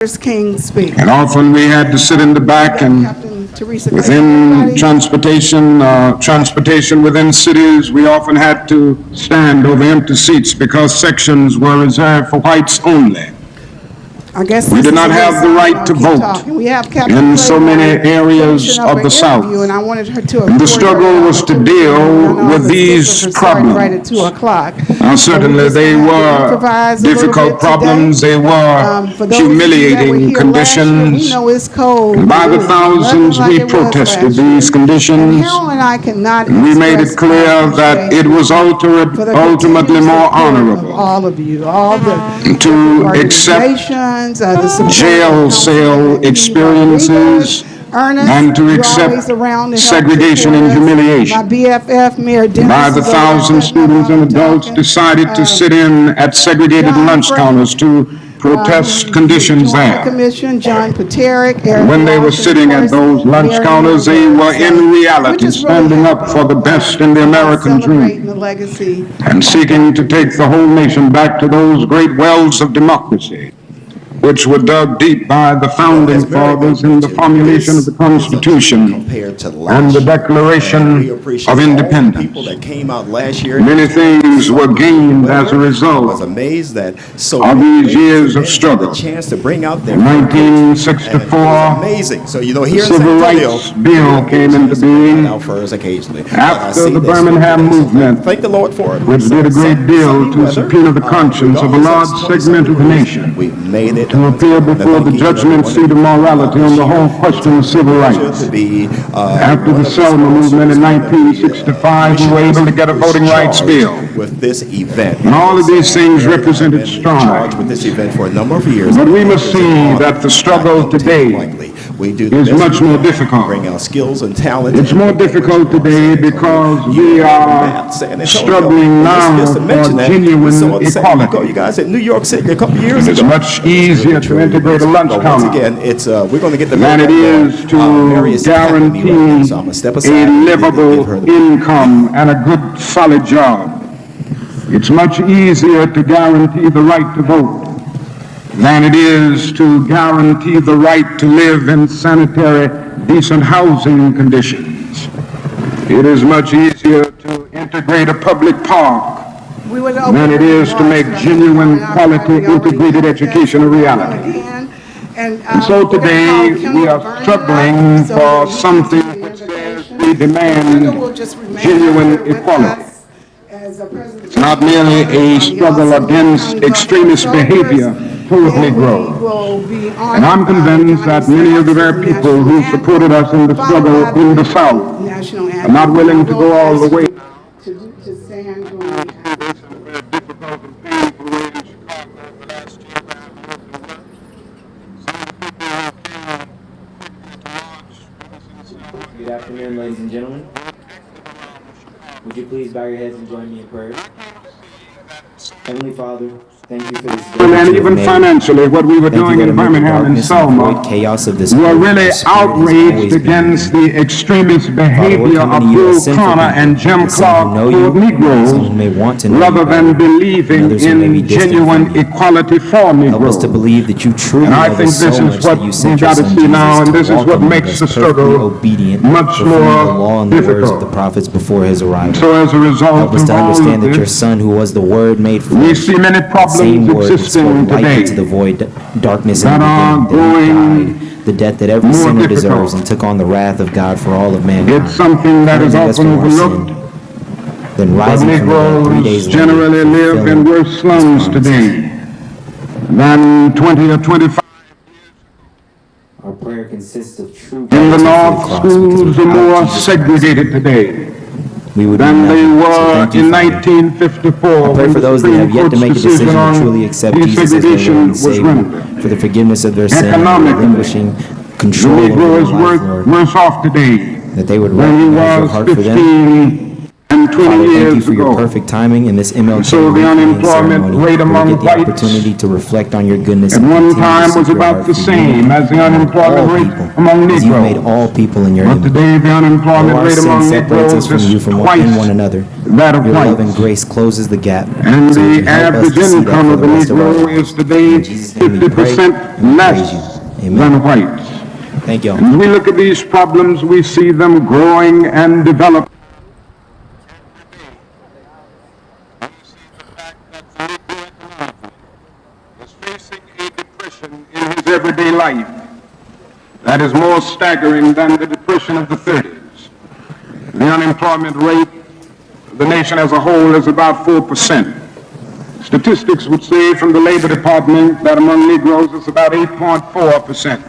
King speak. And often we had to sit in the back and Theresa, within transportation within cities, we often had to stand over empty seats because sections were reserved for whites only. I guess we did not have the right to vote in so many areas of the South. And the struggle was to deal with these problems. Now, certainly they were difficult problems. They were humiliating conditions. And by the thousands, we protested these conditions. And we made it clear that it was ultimately more honorable to accept jail cell experiences and to accept segregation and humiliation. By the thousands, students and adults decided to sit in at segregated lunch counters to protest conditions there. When they were sitting at those lunch counters, they were in reality standing up for the best in the American dream and seeking to take the whole nation back to those great wells of democracy which were dug deep by the founding fathers in the formulation of the Constitution and the Declaration of Independence. Many things were gained as a result of these years of struggle. In 1964, the Civil Rights Bill came into being after the Birmingham movement, which did a great deal to subpoena the conscience of a large segment of the nation to appear before the judgment seat of morality on the whole question of civil rights. After the Selma movement in 1965, we were able to get a voting rights bill. And all of these things represented strides. But we must see that the struggle today is much more difficult. It's more difficult today because we are struggling now for genuine equality. It's much easier to integrate a lunch counter than it is to guarantee a livable income and a good, solid job. It's much easier to guarantee the right to vote than it is to guarantee the right to live in sanitary, decent housing conditions. It is much easier to integrate a public park than it is to make genuine, quality, integrated education a reality. And so today we are struggling for something which says we demand genuine equality. It's not merely a struggle against extremist behavior toward Negro. And I'm convinced that many of the very people who supported us in the struggle in the South are not willing to go all the way to stand on very difficult and painful way in Chicago the last year that I've lived and worked. Some of the people who came quickly to lodge with us in the South. Good afternoon, ladies and gentlemen. Would you please bow your heads and join me in prayer? Heavenly Father, thank you for this day. And even financially, what we were doing in Birmingham and Selma, we were really outraged against the extremist behavior of Bill Connor and Jim Clark toward Negroes, rather than believing in genuine equality for Negroes. And I think this is what we've got to see now, and this is what makes the struggle much more difficult. So as a result of all of this, we see many problems existing today that are growing the death that every sinner deserves and took on the wrath of God for all of mankind. It's something that is often overlooked. Then rising from the 3 days later, generally live in worse slums today than 20 or 25. Our prayer consists of true. In the North, schools are more segregated today than they were in 1954 when the Supreme Court's decision on desegregation was rendered. For the forgiveness of their sin, Economically, control the Negro is worse off today that they would than he was 15 and 20 Father, thank you years for your ago. perfect timing in this MLK So the unemployment ceremony, rate where we among get the whites opportunity to reflect on your goodness at and one continue to time seek was your about heart the for same unity as the among unemployment all rate people, among as you've made Negroes. all people in your But image. today the Though unemployment our rate sin among separates us Negroes from you is from twice one another, that of your love and whites. grace closes the gap. And So would you the help us average to see that income for of the the rest of our Negro lives. is today In Jesus' name we pray 50% and we less praise you. than Amen. whites. Thank y'all. As we look at these problems, we see them growing and developing. Is facing a depression in his everyday life that is more staggering than the depression of the 30s. The unemployment rate of the nation as a whole is about 4%. Statistics would say from the Labor Department that among Negroes it's about 8.4%.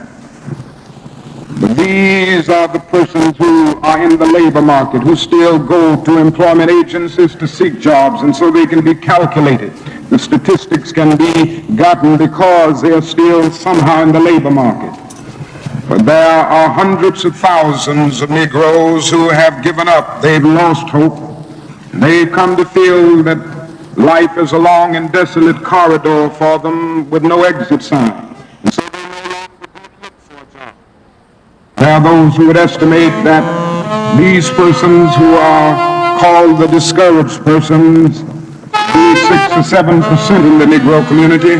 But these are the persons who are in the labor market, who still go to employment agencies to seek jobs, and so they can be calculated. The statistics can be gotten because they are still somehow in the labor market. But there are hundreds of thousands of Negroes who have given up. They've lost hope. They've come to feel that life is a long and desolate corridor for them with no exit sign. And so they no longer go to look for a job. There are those who would estimate that these persons who are called the discouraged persons be 6 or 7% in the Negro community.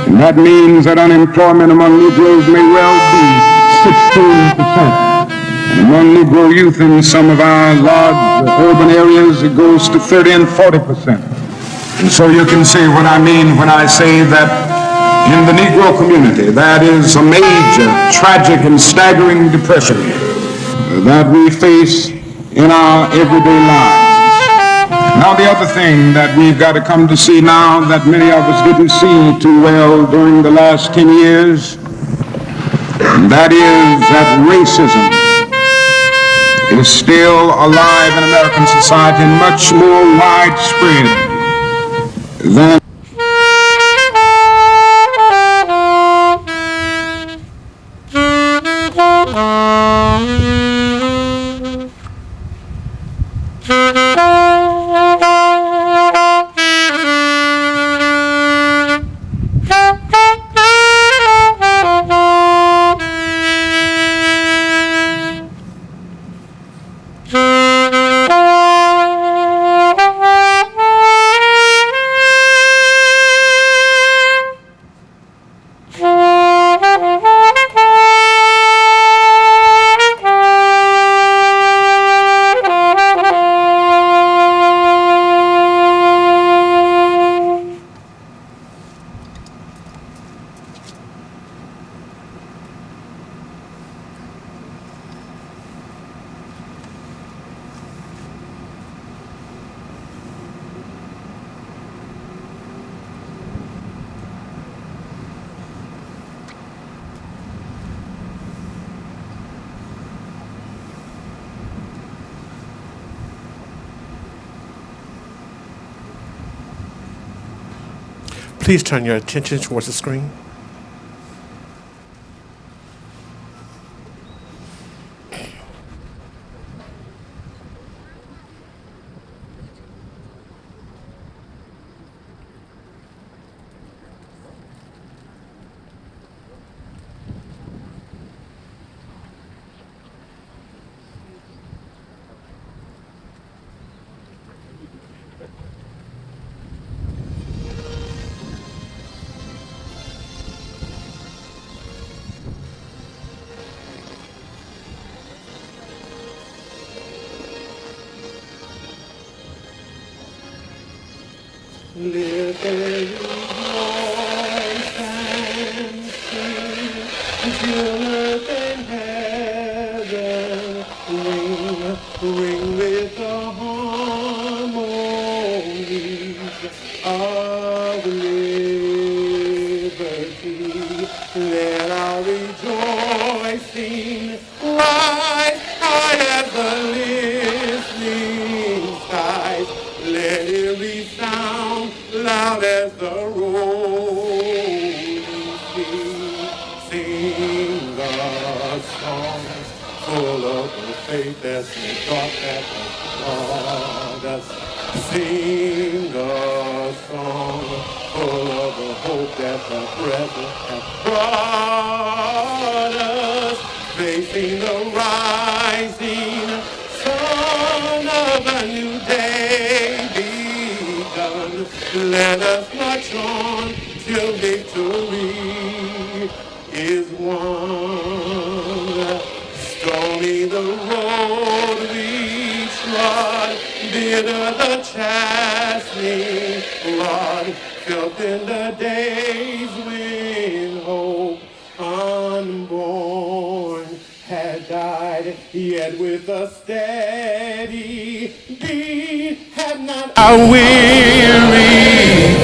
And that means that unemployment among Negroes may well be 16%. And among Negro youth in some of our large urban areas, it goes to 30 and 40%. And so you can see what I mean when I say that in the Negro community, that is a major, tragic, and staggering depression that we face in our everyday lives. Now, the other thing that we've got to come to see now that many of us didn't see too well during the last 10 years, that is that racism is still alive in American society and much more widespread than Please turn your attention towards the screen. Lift every voice and sing until earth and heaven ring with the harmonies of liberty. Let our rejoicing rise high as the listening skies. Let it resound loud as the rolling sea. Sing the song full of the faith that's been taught that has brought us. Sing a song full of the hope that the present has brought us. Facing the rising sun of a new day begun. Let us march on till victory is won. Stormy the road we trod, bitter the chastening rod, felt in the days when hope unborn had died, yet with a steady beat had not our weary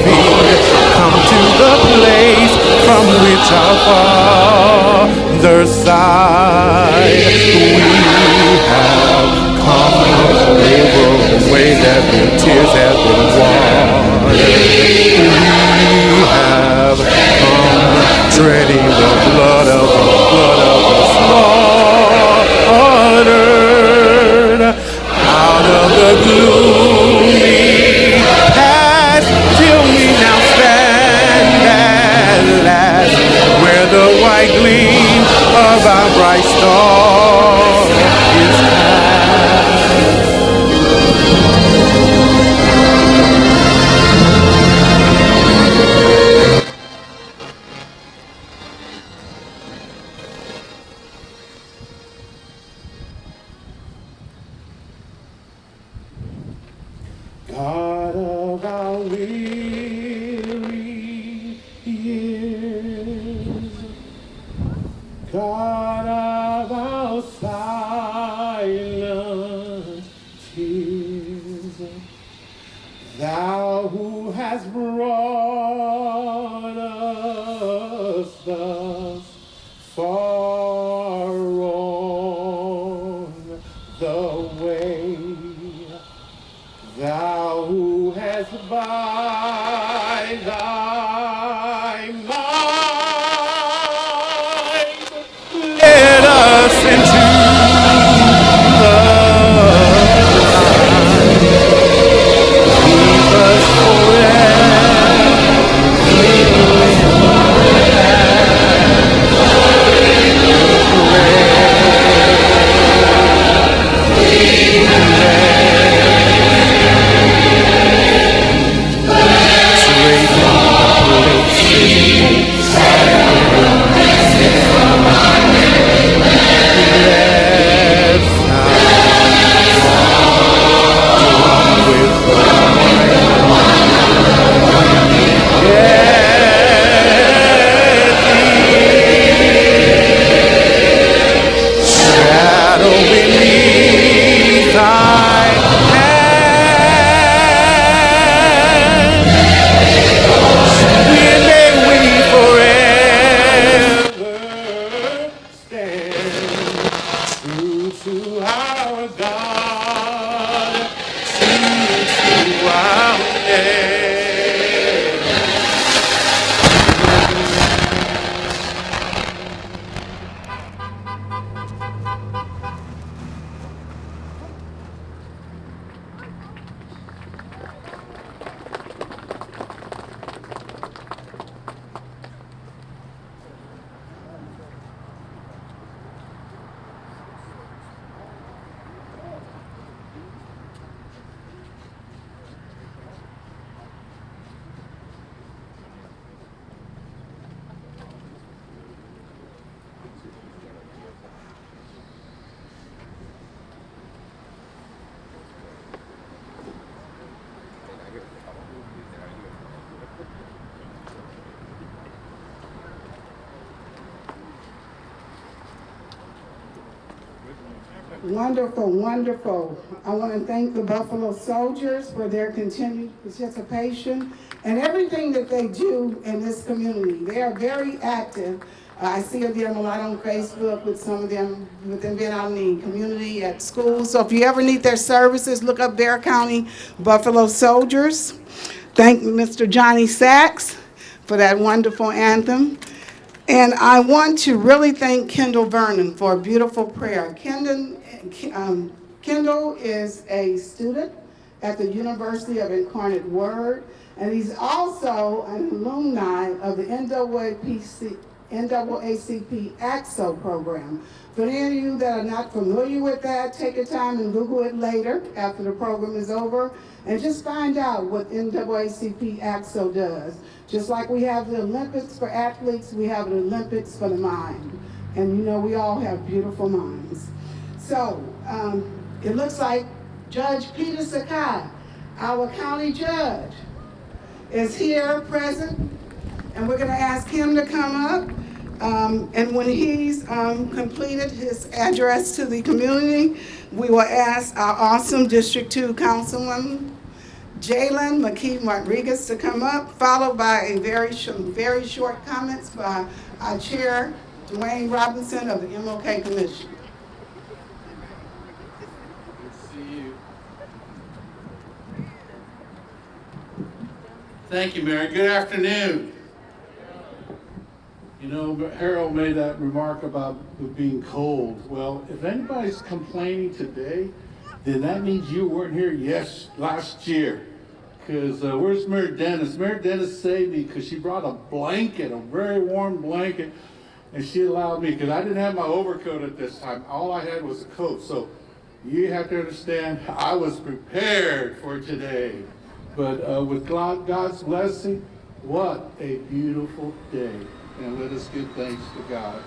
feet come to the place from which our Father sighed. We have come over the way that the tears have been watered. We have come treading the blood of the slaughtered. Out of the gloomy past till we now stand at last, where the white gleam of our bright star is cast. God of our weary years, God of our silent tears, Thou who hast brought us thus far on the way, Thou who hast by thy might led us into the light. Keep us Wonderful, wonderful. I want to thank the Buffalo Soldiers for their continued participation and everything that they do in this community. They are very active. I see them a lot on Facebook with some of them, with them being out in the community at schools. So if you ever need their services, look up Bear County Buffalo Soldiers. Thank Mr. Johnny Sachs for that wonderful anthem. And I want to really thank Kendall Vernon for a beautiful prayer. Kendall is a student at the University of Incarnate Word, and he's also an alumni of the NAACP AXO program. For any of you that are not familiar with that, take your time and Google it later after the program is over, and just find out what NAACP AXO does. Just like we have the Olympics for athletes, we have the Olympics for the mind. And you know, we all have beautiful minds. So, it looks like Judge Peter Sakai, our county judge, is here present, and we're gonna ask him to come up. And when he's completed his address to the community, we will ask our awesome District 2 Councilwoman, Jalen McKee Rodriguez, to come up, followed by a very short comments by our chair, Dwayne Robinson of the MLK Commission. Good to see you. Thank you, Mary. Good afternoon. You know, Harold made that remark about it being cold. Well, if anybody's complaining today, then that means you weren't here last year. Because where's Mary Dennis? Mary Dennis saved me because she brought a blanket, a very warm blanket, and she allowed me, because I didn't have my overcoat at this time. All I had was a coat. So you have to understand, I was prepared for today. But with God's blessing, what a beautiful day. And let us give thanks to God.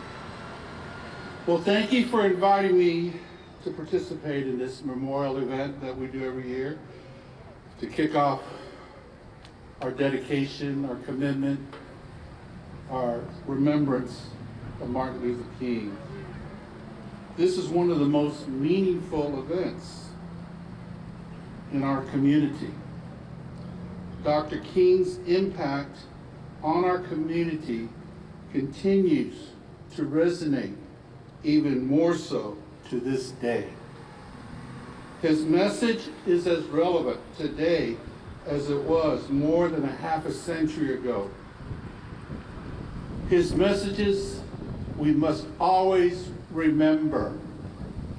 Well, thank you for inviting me to participate in this memorial event that we do every year to kick off our dedication, our commitment, our remembrance of Martin Luther King. This is one of the most meaningful events in our community. Dr. King's impact on our community continues to resonate even more so to this day. His message is as relevant today as it was more than a half a century ago. His messages we must always remember.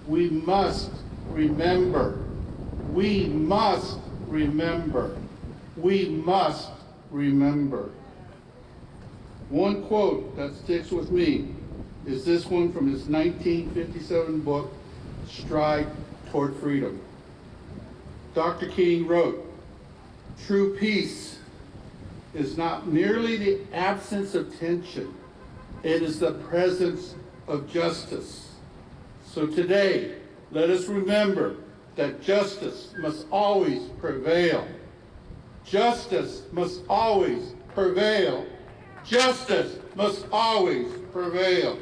We must remember. We must remember. We must remember. One quote that sticks with me is this one from his 1957 book, Stride Toward Freedom. Dr. King wrote, "True peace is not merely the absence of tension, it is the presence of justice." So today, let us remember that justice must always prevail. Justice must always prevail. Justice must always prevail.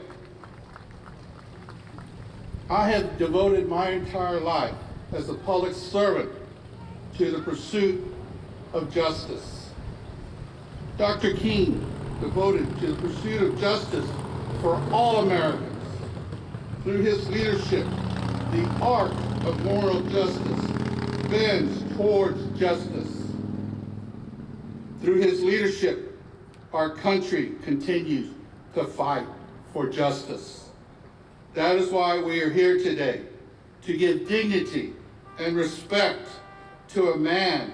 I have devoted my entire life as a public servant to the pursuit of justice. Dr. King devoted to the pursuit of justice for all Americans. Through his leadership, the arc of moral justice bends towards justice. Through his leadership, our country continues to fight for justice. That is why we are here today, to give dignity and respect to a man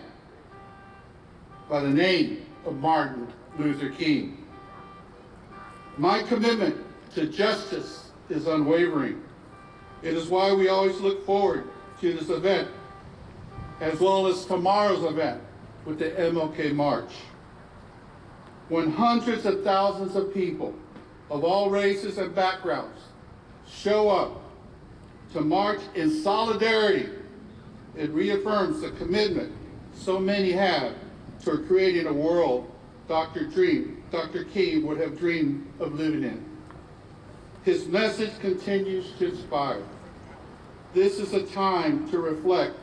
by the name of Martin Luther King. My commitment to justice is unwavering. It is why we always look forward to this event, as well as tomorrow's event with the MLK March. When hundreds of thousands of people of all races and backgrounds show up to march in solidarity, it reaffirms the commitment so many have to creating a world Dr. King would have dreamed of living in. His message continues to inspire. This is a time to reflect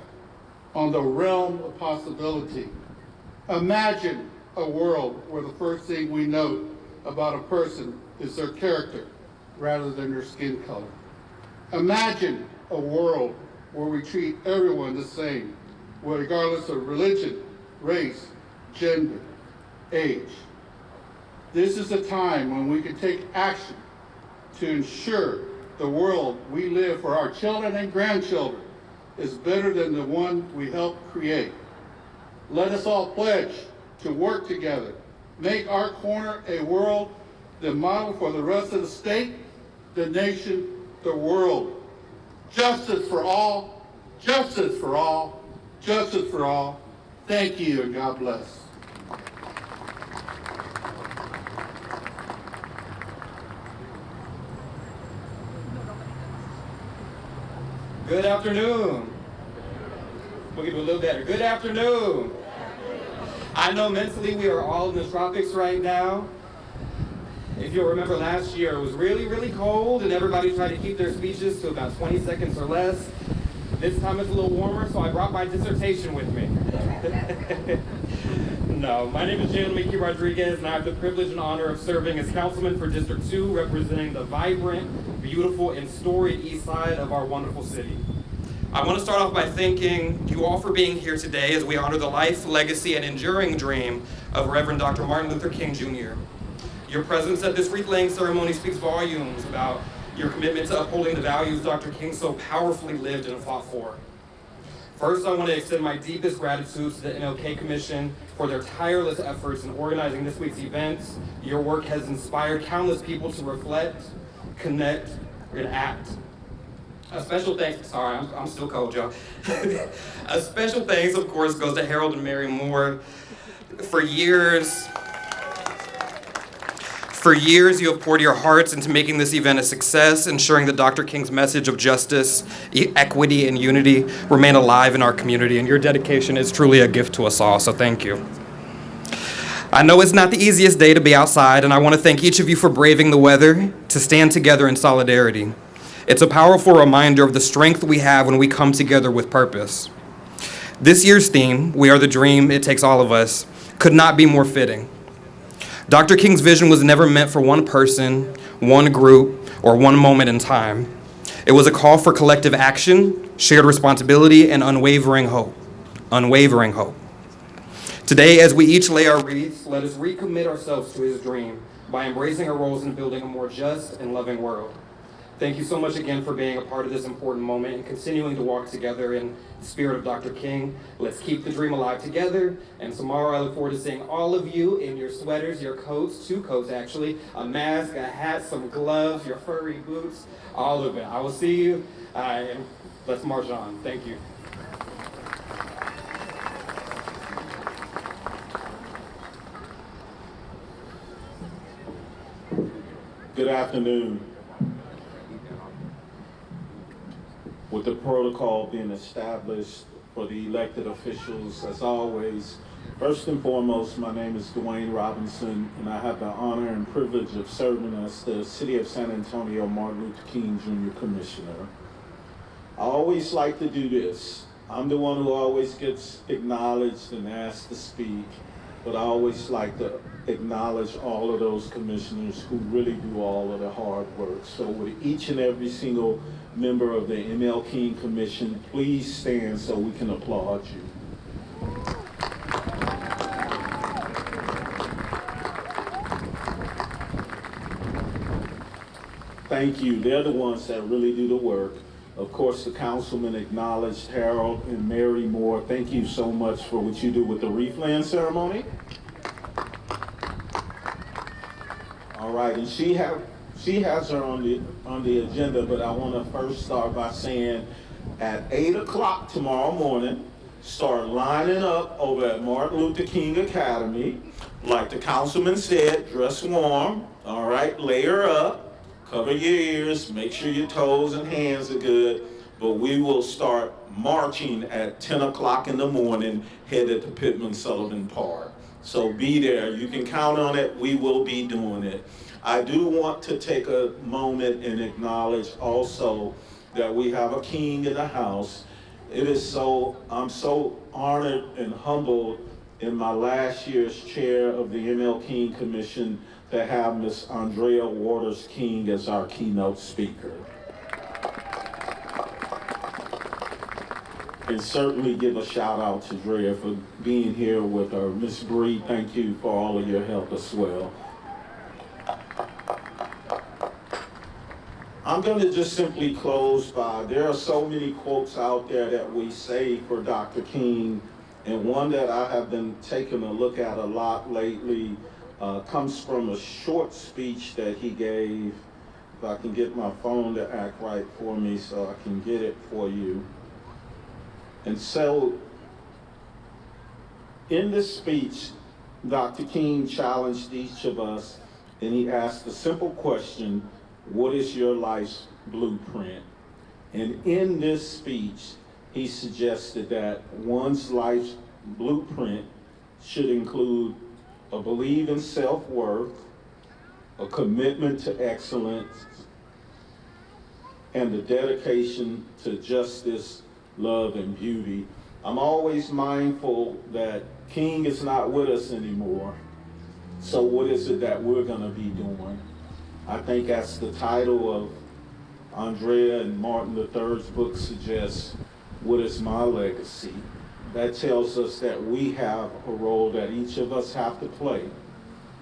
on the realm of possibility. Imagine a world where the first thing we know about a person is their character rather than their skin color. Imagine a world where we treat everyone the same, regardless of religion, race, gender, age. This is a time when we can take action to ensure the world we live for our children and grandchildren is better than the one we helped create. Let us all pledge to work together, make our corner a world, the model for the rest of the state, the nation, the world. Justice for all, justice for all, justice for all. Thank you and God bless. Good afternoon. We'll give it a little better. Good afternoon. I know mentally we are all in the tropics right now. If you'll remember last year, it was really, really cold and everybody tried to keep their speeches to about 20 seconds or less. This time it's a little warmer, so I brought my dissertation with me. No, my name is Jada Rodriguez, and I have the privilege and honor of serving as councilman for District 2, representing the vibrant, beautiful, and storied east side of our wonderful city. I want to start off by thanking you all for being here today as we honor the life, legacy, and enduring dream of Reverend Dr. Martin Luther King Jr. Your presence at this wreath-laying ceremony speaks volumes about your commitment to upholding the values Dr. King so powerfully lived and fought for. First, I want to extend my deepest gratitude to the MLK Commission for their tireless efforts in organizing this week's events. Your work has inspired countless people to reflect, connect, and act. A special thanks, sorry, I'm still cold, y'all. A special thanks, of course, goes to Harold and Mary Moore. For years, you have poured your hearts into making this event a success, ensuring that Dr. King's message of justice, equity, and unity remain alive in our community, and your dedication is truly a gift to us all, so thank you. I know it's not the easiest day to be outside, and I want to thank each of you for braving the weather to stand together in solidarity. It's a powerful reminder of the strength we have when we come together with purpose. This year's theme, We Are the Dream, It Takes All of Us, could not be more fitting. Dr. King's vision was never meant for one person, one group, or one moment in time. It was a call for collective action, shared responsibility, and unwavering hope. Unwavering hope. Today, as we each lay our wreaths, let us recommit ourselves to his dream by embracing our roles in building a more just and loving world. Thank you so much again for being a part of this important moment and continuing to walk together in the spirit of Dr. King. Let's keep the dream alive together. And tomorrow I look forward to seeing all of you in your sweaters, your coats, 2 coats actually, a mask, a hat, some gloves, your furry boots, all of it. I will see you, and let's march on. Thank you. Good afternoon. With the protocol being established for the elected officials, as always, first and foremost, my name is Dwayne Robinson, and I have the honor and privilege of serving as the City of San Antonio Martin Luther King Jr. Commissioner. I always like to do this. I'm the one who always gets acknowledged and asked to speak, but I always like to acknowledge all of those commissioners who really do all of the hard work. So with each and every single member of the MLK Commission, please stand so we can applaud you. Thank you. They're the ones that really do the work. Of course, the councilman acknowledged Harold and Mary Moore. Thank you so much for what you do with the wreath-laying ceremony. All right, and she has her on the agenda, but I want to first start by saying at 8 o'clock tomorrow morning, start lining up over at Martin Luther King Academy. Like the councilman said, dress warm, all right, layer up, cover your ears, make sure your toes and hands are good, but we will start marching at 10 o'clock in the morning, headed to Pittman-Sullivan Park. So be there, you can count on it, we will be doing it. I do want to take a moment and acknowledge also that we have a king in the house. I'm so honored and humbled in my last year's chair of the MLK Commission to have Miss Andrea Waters King as our keynote speaker. And certainly give a shout out to Andrea for being here with her. Miss Bree, thank you for all of your help as well. I'm going to just simply close by, there are so many quotes out there that we say for Dr. King, and one that I have been taking a look at a lot lately comes from a short speech that he gave. If I can get my phone to act right for me so I can get it for you. And so, in this speech, Dr. King challenged each of us, and he asked a simple question: what is your life's blueprint? And in this speech, he suggested that one's life's blueprint should include a belief in self-worth, a commitment to excellence, and the dedication to justice, love, and beauty. I'm always mindful that King is not with us anymore. So what is it that we're gonna be doing? I think as the title of Andrea and Martin III's book suggests, what is my legacy? That tells us that we have a role that each of us have to play.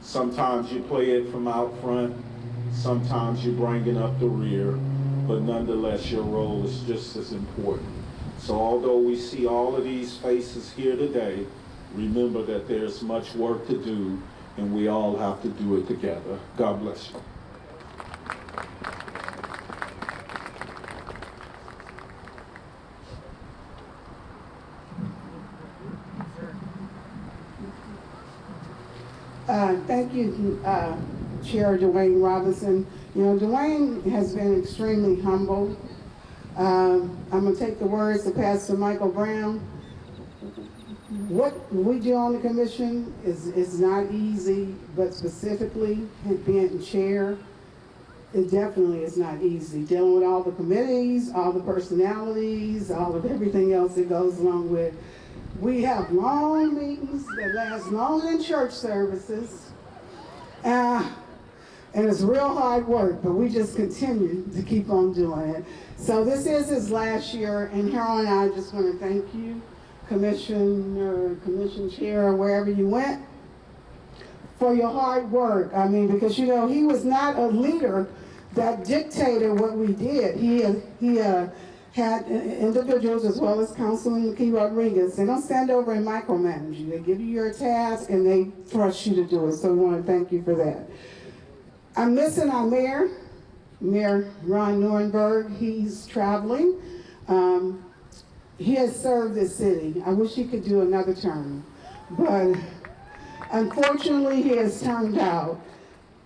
Sometimes you play it from out front, sometimes you're bringing up the rear, but nonetheless your role is just as important. So although we see all of these faces here today, remember that there's much work to do and we all have to do it together. God bless you. Thank you, Chair Dwayne Robinson. You know, Dwayne has been extremely humble. I'm going to take the words of Pastor Michael Brown. What we do on the commission is not easy, but specifically being chair, it definitely is not easy. Dealing with all the committees, all the personalities, all of everything else that goes along with. We have long meetings that last longer than church services. And it's real hard work, but we just continue to keep on doing it. So this is his last year, and Harold and I just want to thank you, Commission Chair, wherever you went, for your hard work. I mean, because, you know, he was not a leader that dictated what we did. He had individuals as well as Councilwoman Rodriguez. They don't stand over and micromanage you. They give you your task and they trust you to do it. So we want to thank you for that. I'm missing our mayor, Mayor Ron Nuremberg. He's traveling. He has served this city. I wish he could do another term, but unfortunately he has turned out.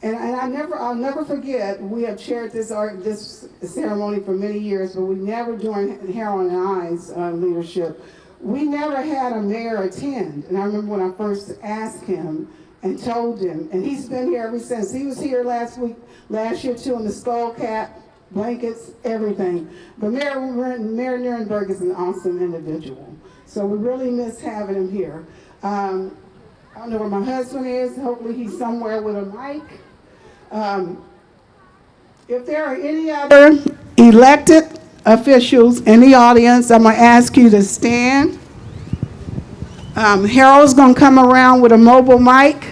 And I'll never forget, we have chaired this ceremony for many years, but we never, during Harold and I's leadership, we never had a mayor attend. And I remember when I first asked him and told him, and he's been here ever since. He was here last year too, in the skull cap, blankets, everything. But Mayor Nuremberg is an awesome individual. So we really miss having him here. I don't know where my husband is. Hopefully he's somewhere with a mic. If there are any other elected officials in the audience, I'm going to ask you to stand. Harold's going to come around with a mobile mic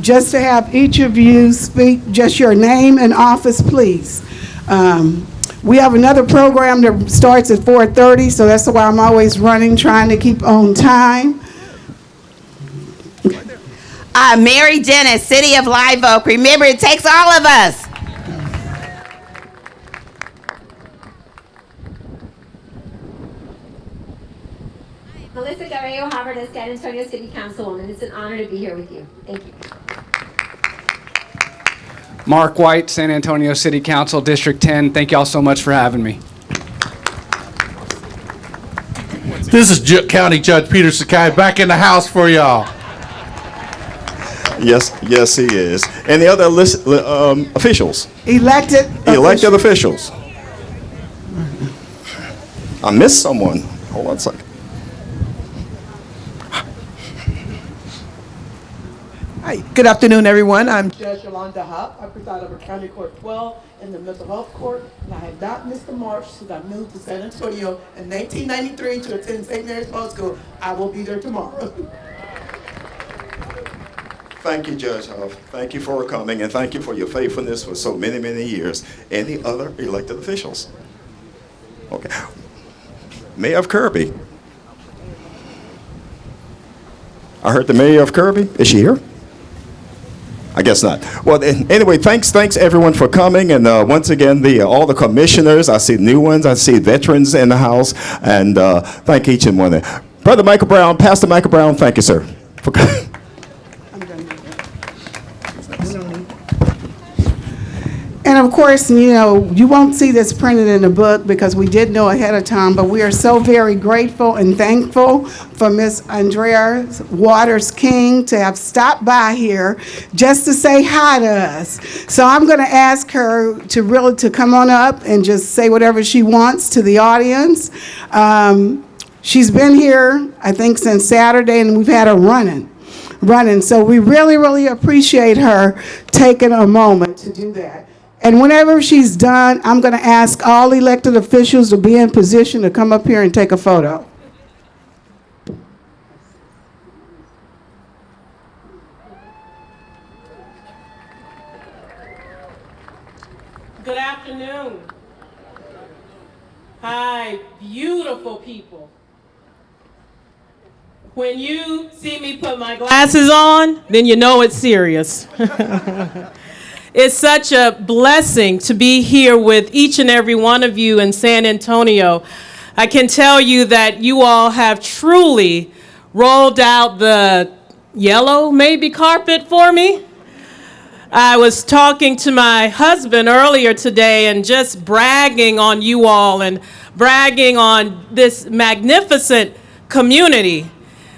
just to have each of you speak just your name and office, please. We have another program that starts at 4:30, so that's why I'm always running, trying to keep on time. Mary Dennis, City of Live Oak. Remember, it takes all of us. Melissa Garello Hubbard as San Antonio City Councilwoman. It's an honor to be here with you. Thank you. Mark White, San Antonio City Council, District 10. Thank you all so much for having me. This is County Judge Peter Sakai back in the house for y'all. Yes, he is. And the other officials. Elected officials. I missed someone. Hold on a second. Hi, good afternoon, everyone. I'm Judge Yolanda Hopp. I preside over County Court 12 in the Mental Health Court, and I have not missed a march since I moved to San Antonio in 1993 to attend St. Mary's Public School. I will be there tomorrow. Thank you, Judge Huff. Thank you for coming, and thank you for your faithfulness for so many, many years. Any other elected officials? Okay. Mayor of Kirby. I heard the mayor of Kirby. Is she here? I guess not. Well, anyway, thanks everyone for coming, and once again, all the commissioners. I see new ones. I see veterans in the house, and thank each and one. Brother Michael Brown, Pastor Michael Brown, thank you, sir, for coming. And of course, you know, you won't see this printed in the book because we did know ahead of time, but we are so very grateful and thankful for Miss Andrea Waters King to have stopped by here just to say hi to us. So I'm going to ask her to come on up and just say whatever she wants to the audience. She's been here, I think, since Saturday, and we've had her running. So we really, really appreciate her taking a moment to do that. And whenever she's done, I'm going to ask all elected officials to be in position to come up here and take a photo. Good afternoon. Hi, beautiful people. When you see me put my glasses on, then you know it's serious. It's such a blessing to be here with each and every one of you in San Antonio. I can tell you that you all have truly rolled out the yellow, maybe, carpet for me. I was talking to my husband earlier today and just bragging on you all and bragging on this magnificent community.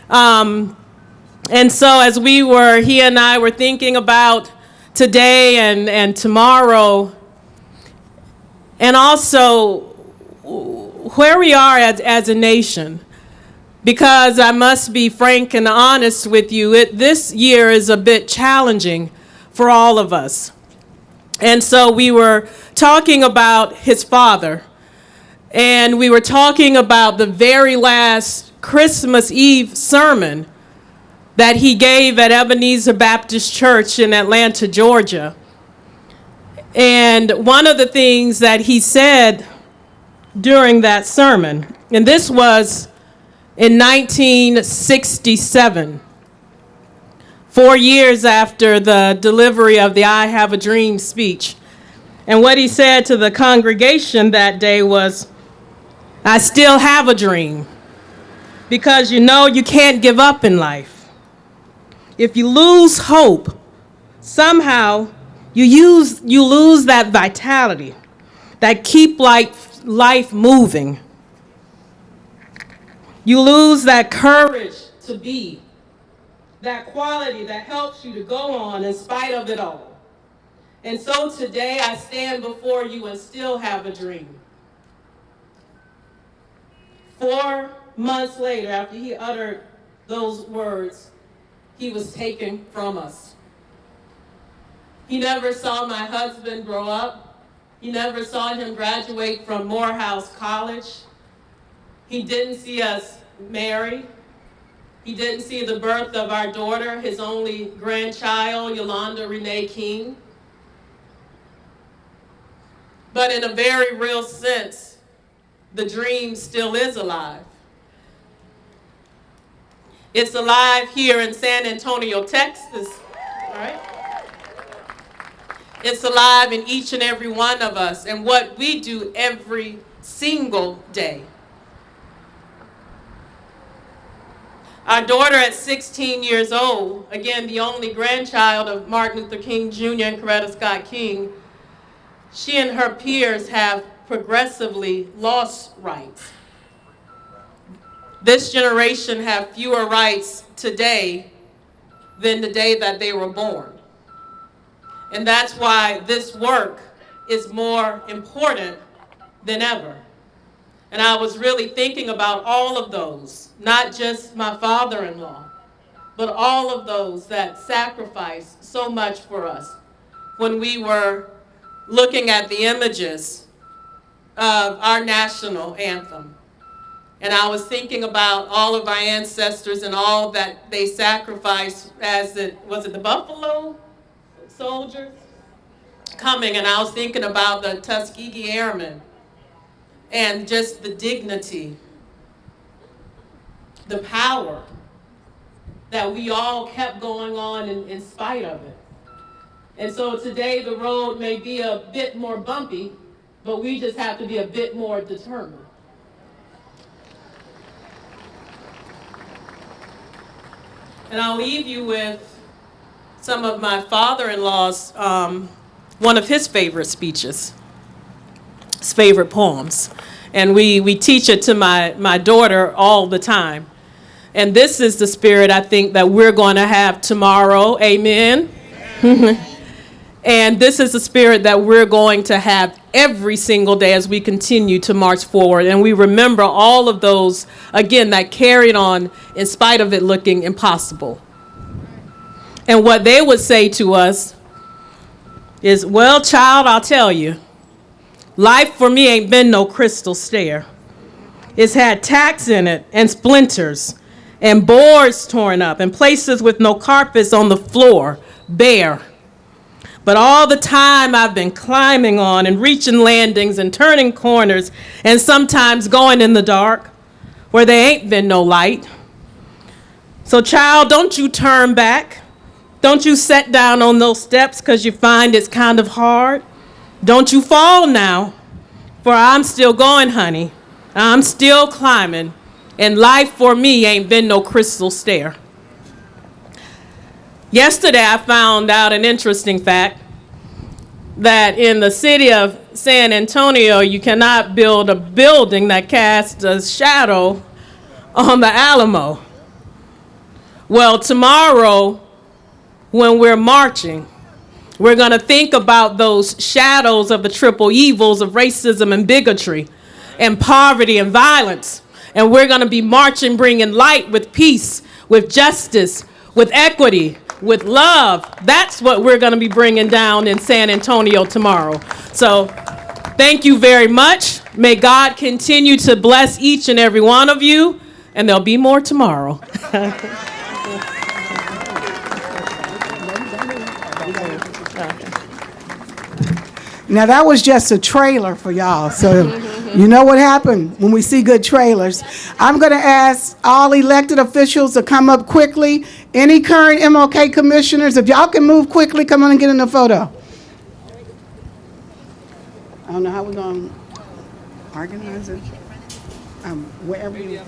And so as he and I were thinking about today and tomorrow, and also where we are as a nation, because I must be frank and honest with you, this year is a bit challenging for all of us. And so we were talking about his father, and we were talking about the very last Christmas Eve sermon that he gave at Ebenezer Baptist Church in Atlanta, Georgia. And one of the things that he said during that sermon, and this was in 1967, 4 years after the delivery of the I Have a Dream speech. And what he said to the congregation that day was, "I still have a dream, because you know you can't give up in life. If you lose hope, somehow you lose that vitality that keep life moving. You lose that courage to be, that quality that helps you to go on in spite of it all. And so today I stand before you and still have a dream." 4 months later, after he uttered those words, he was taken from us. He never saw my husband grow up. He never saw him graduate from Morehouse College. He didn't see us marry. He didn't see the birth of our daughter, his only grandchild, Yolanda Renee King. But in a very real sense, the dream still is alive. It's alive here in San Antonio, Texas, right? It's alive in each and every one of us and what we do every single day. Our daughter at 16 years old, again, the only grandchild of Martin Luther King Jr. and Coretta Scott King, she and her peers have progressively lost rights. This generation have fewer rights today than the day that they were born. And that's why this work is more important than ever. And I was really thinking about all of those, not just my father-in-law, but all of those that sacrificed so much for us when we were looking at the images of our national anthem. And I was thinking about all of our ancestors and all that they sacrificed was it the Buffalo soldiers coming? And I was thinking about the Tuskegee Airmen and just the dignity, the power that we all kept going on in spite of it. And so today the road may be a bit more bumpy, but we just have to be a bit more determined. And I'll leave you with some of my father-in-law's, one of his favorite speeches, his favorite poems. And we teach it to my daughter all the time. And this is the spirit I think that we're going to have tomorrow. Amen. And this is the spirit that we're going to have every single day as we continue to march forward. And we remember all of those, again, that carried on in spite of it looking impossible. And what they would say to us is, well, child, I'll tell you, life for me ain't been no crystal stair. It's had tacks in it and splinters and boards torn up and places with no carpets on the floor, bare. But all the time I've been climbing on and reaching landings and turning corners and sometimes going in the dark where there ain't been no light. So child, don't you turn back. Don't you sit down on those steps because you find it's kind of hard. Don't you fall now, for I'm still going, honey. I'm still climbing, and life for me ain't been no crystal stair. Yesterday, I found out an interesting fact that in the city of San Antonio, you cannot build a building that casts a shadow on the Alamo. Well, tomorrow, when we're marching, we're going to think about those shadows of the triple evils of racism and bigotry and poverty and violence. And we're going to be marching, bringing light with peace, with justice, with equity, with love. That's what we're going to be bringing down in San Antonio tomorrow. So thank you very much. May God continue to bless each and every one of you, and there'll be more tomorrow. Now that was just a trailer for y'all, so you know what happened when we see good trailers. I'm going to ask all elected officials to come up quickly. Any current MLK commissioners, if y'all can move quickly, come on and get in the photo. I don't know how we're going to organize it. Wherever you.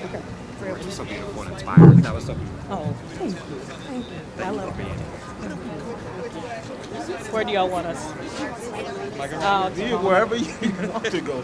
Okay. That was so beautiful and inspired. That was so beautiful. Oh, thank you. Thank you. I love it. Where do y'all want us? Wherever you want to go.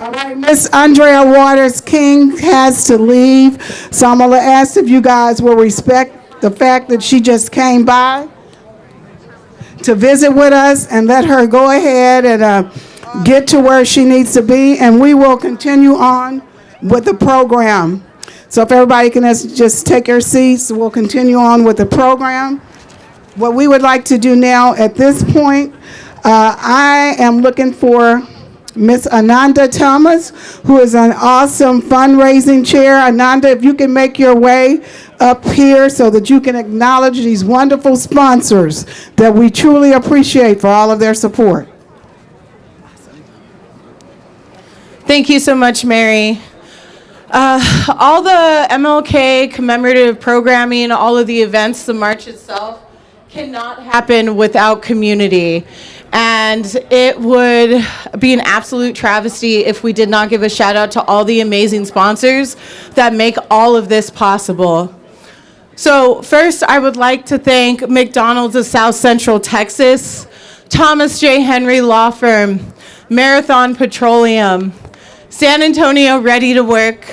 All right, Miss Andrea Waters King has to leave, so I'm gonna ask if you guys will respect the fact that she just came by to visit with us and let her go ahead and get to where she needs to be, and we will continue on with the program. So if everybody can just take their seats, we'll continue on with the program. What we would like to do now at this point, I am looking for Miss Ananda Thomas, who is an awesome fundraising chair. Ananda, if you can make your way up here so that you can acknowledge these wonderful sponsors that we truly appreciate for all of their support. Thank you so much, Mary. All the MLK commemorative programming, all of the events, the march itself, cannot happen without community. And it would be an absolute travesty if we did not give a shout out to all the amazing sponsors that make all of this possible. So first, I would like to thank McDonald's of South Central Texas, Thomas J. Henry Law Firm, Marathon Petroleum, San Antonio Ready to Work,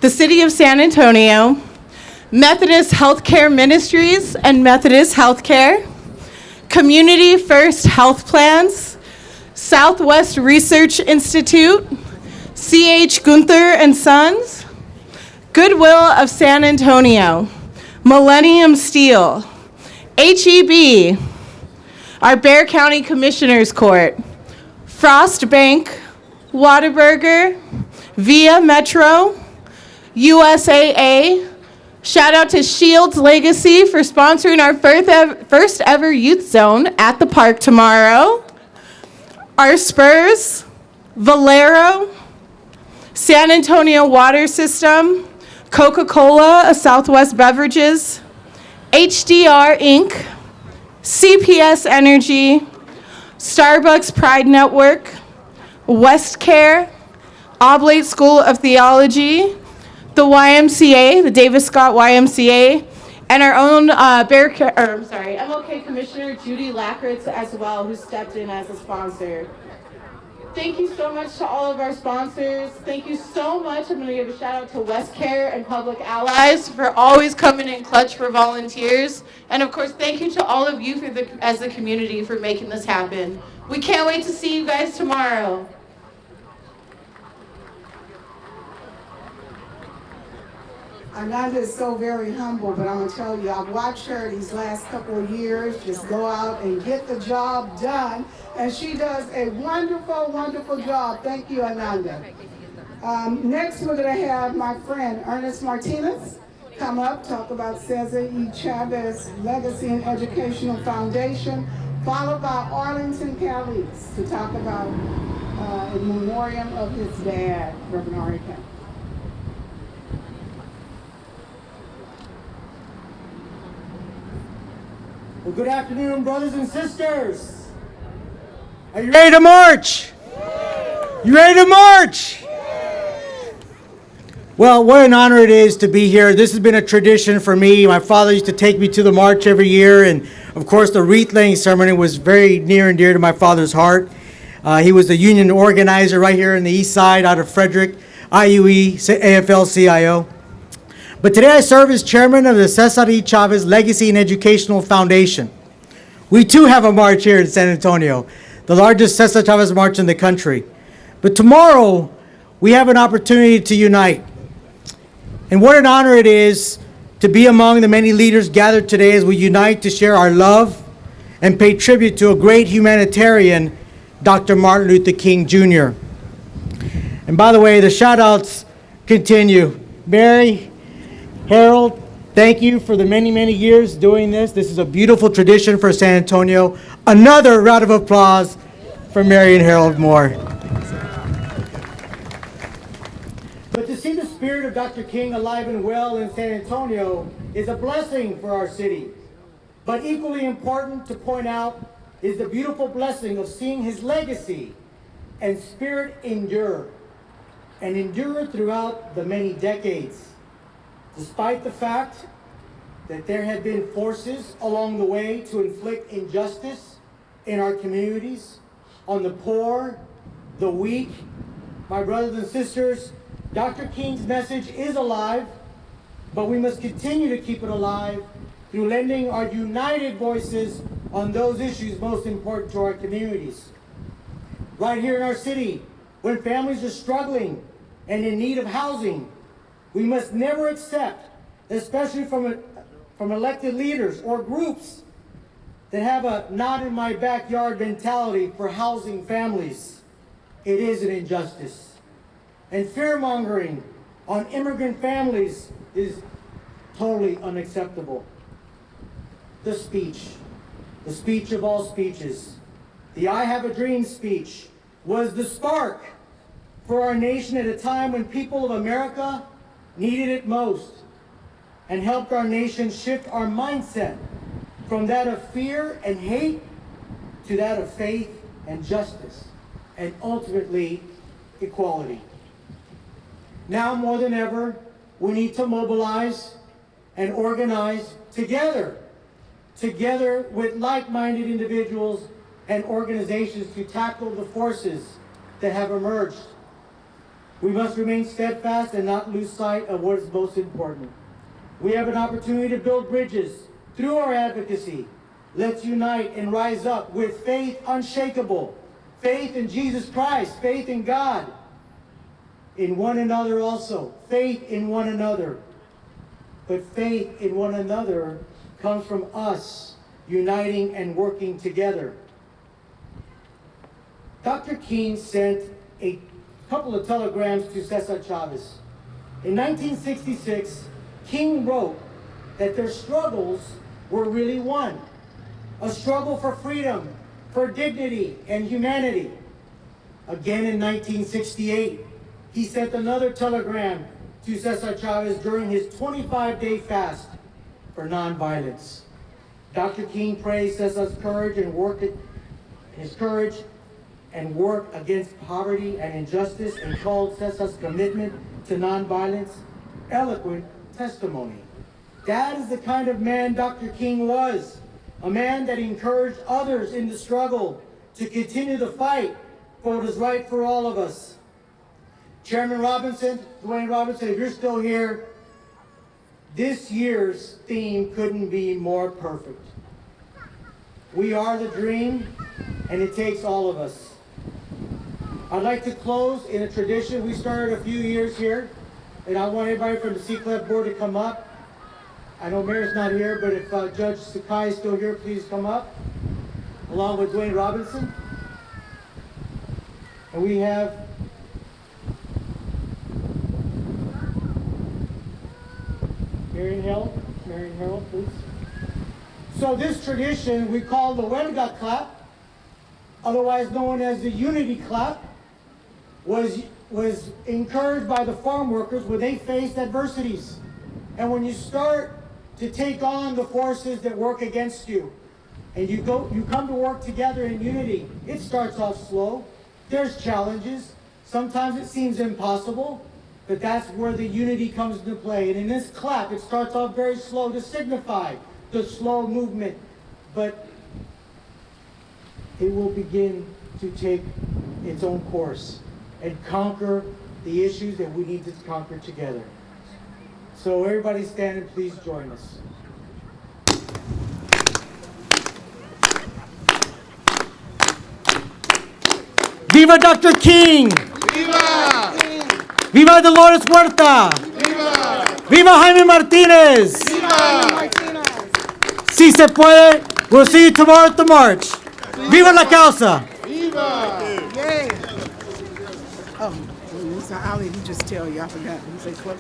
the City of San Antonio, Methodist Healthcare Ministries and Methodist Healthcare, Community First Health Plans, Southwest Research Institute, C.H. Gunther and Sons, Goodwill of San Antonio, Millennium Steel, HEB, our Bexar County Commissioners Court, Frost Bank, Whataburger, Via Metro, USAA. Shout out to Shields Legacy for sponsoring our first ever youth zone at the park tomorrow. Our Spurs, Valero, San Antonio Water System, Coca-Cola, Southwest Beverages, HDR Inc., CPS Energy, Starbucks Pride Network, WestCare, Oblate School of Theology, the YMCA, the Davis Scott YMCA, and our own MLK Commissioner Judy Lackritz as well, who stepped in as a sponsor. Thank you so much to all of our sponsors. Thank you so much. I'm going to give a shout out to WestCare and Public Allies for always coming in clutch for volunteers. And of course, thank you to all of you as the community for making this happen. We can't wait to see you guys tomorrow. Ananda is so very humble, but I'm going to tell you, I've watched her these last couple of years just go out and get the job done, and she does a wonderful, wonderful job. Thank you, Ananda. Next, we're going to have my friend Ernest Martinez come up, talk about Cesar E. Chavez Legacy and Educational Foundation, followed by Arlington Callies to talk about in memoriam of his dad, Reverend R.A. Callies. Well, good afternoon, brothers and sisters. Are you ready to march? You ready to march? Well, what an honor it is to be here. This has been a tradition for me. My father used to take me to the march every year, and of course the wreath laying ceremony was very near and dear to my father's heart. He was the union organizer right here in the east side out of Frederick. IUE, AFL-CIO. But today I serve as chairman of the Cesar Chavez Legacy and Educational Foundation. We too have a march here in San Antonio, the largest Cesar Chavez march in the country. But tomorrow, we have an opportunity to unite. And what an honor it is to be among the many leaders gathered today as we unite to share our love and pay tribute to a great humanitarian, Dr. Martin Luther King Jr. And by the way, the shout outs continue. Mary, Harold, thank you for the many, many years doing this. This is a beautiful tradition for San Antonio. Another round of applause for Mary and Harold Moore. But to see the spirit of Dr. King alive and well in San Antonio is a blessing for our city. But equally important to point out is the beautiful blessing of seeing his legacy and spirit endure, and endure throughout the many decades. Despite the fact that there have been forces along the way to inflict injustice in our communities, on the poor, the weak, my brothers and sisters, Dr. King's message is alive, but we must continue to keep it alive through lending our united voices on those issues most important to our communities. Right here in our city, when families are struggling and in need of housing, we must never accept, especially from elected leaders or groups that have a not in my backyard mentality for housing families. It is an injustice. And fear-mongering on immigrant families is totally unacceptable. The speech of all speeches, the I Have a Dream speech, was the spark for our nation at a time when people of America needed it most, and helped our nation shift our mindset from that of fear and hate to that of faith and justice, and ultimately equality. Now more than ever, we need to mobilize and organize together with like-minded individuals and organizations to tackle the forces that have emerged. We must remain steadfast and not lose sight of what is most important. We have an opportunity to build bridges through our advocacy. Let's unite and rise up with faith unshakable, faith in Jesus Christ, faith in God, in one another also, faith in one another. But faith in one another comes from us uniting and working together. Dr. King sent a couple of telegrams to Cesar Chavez. In 1966, King wrote that their struggles were really one. A struggle for freedom, for dignity and humanity. Again in 1968, he sent another telegram to Cesar Chavez during his 25-day fast for nonviolence. Dr. King praised Cesar's courage and work against poverty and injustice, and called Cesar's commitment to nonviolence eloquent testimony. That is the kind of man Dr. King was, a man that encouraged others in the struggle to continue the fight for what is right for all of us. Chairman Robinson, Dwayne Robinson, if you're still here, this year's theme couldn't be more perfect. We are the dream, and it takes all of us. I'd like to close in a tradition we started a few years here, and I want everybody from the C-Club board to come up. I know Mayor's not here, but if Judge Sakai is still here, please come up, along with Dwayne Robinson. And we have Marion Harold, please. So this tradition we call the Huelga clap, otherwise known as the Unity clap, was encouraged by the farm workers when they faced adversities. And when you start to take on the forces that work against you, and you come to work together in unity, it starts off slow. There's challenges. Sometimes it seems impossible, but that's where the unity comes into play. And in this clap, it starts off very slow to signify the slow movement, but it will begin to take its own course and conquer the issues that we need to conquer together. So everybody stand and please join us. Viva Dr. King! Viva! Viva Dolores Huerta! Viva! Viva Jaime Martinez! Viva! Si se puede, we'll see you tomorrow at the march. Viva la causa! Viva! Yay. Oh, Mr. Ali, he just tell you, I forgot. He said clip.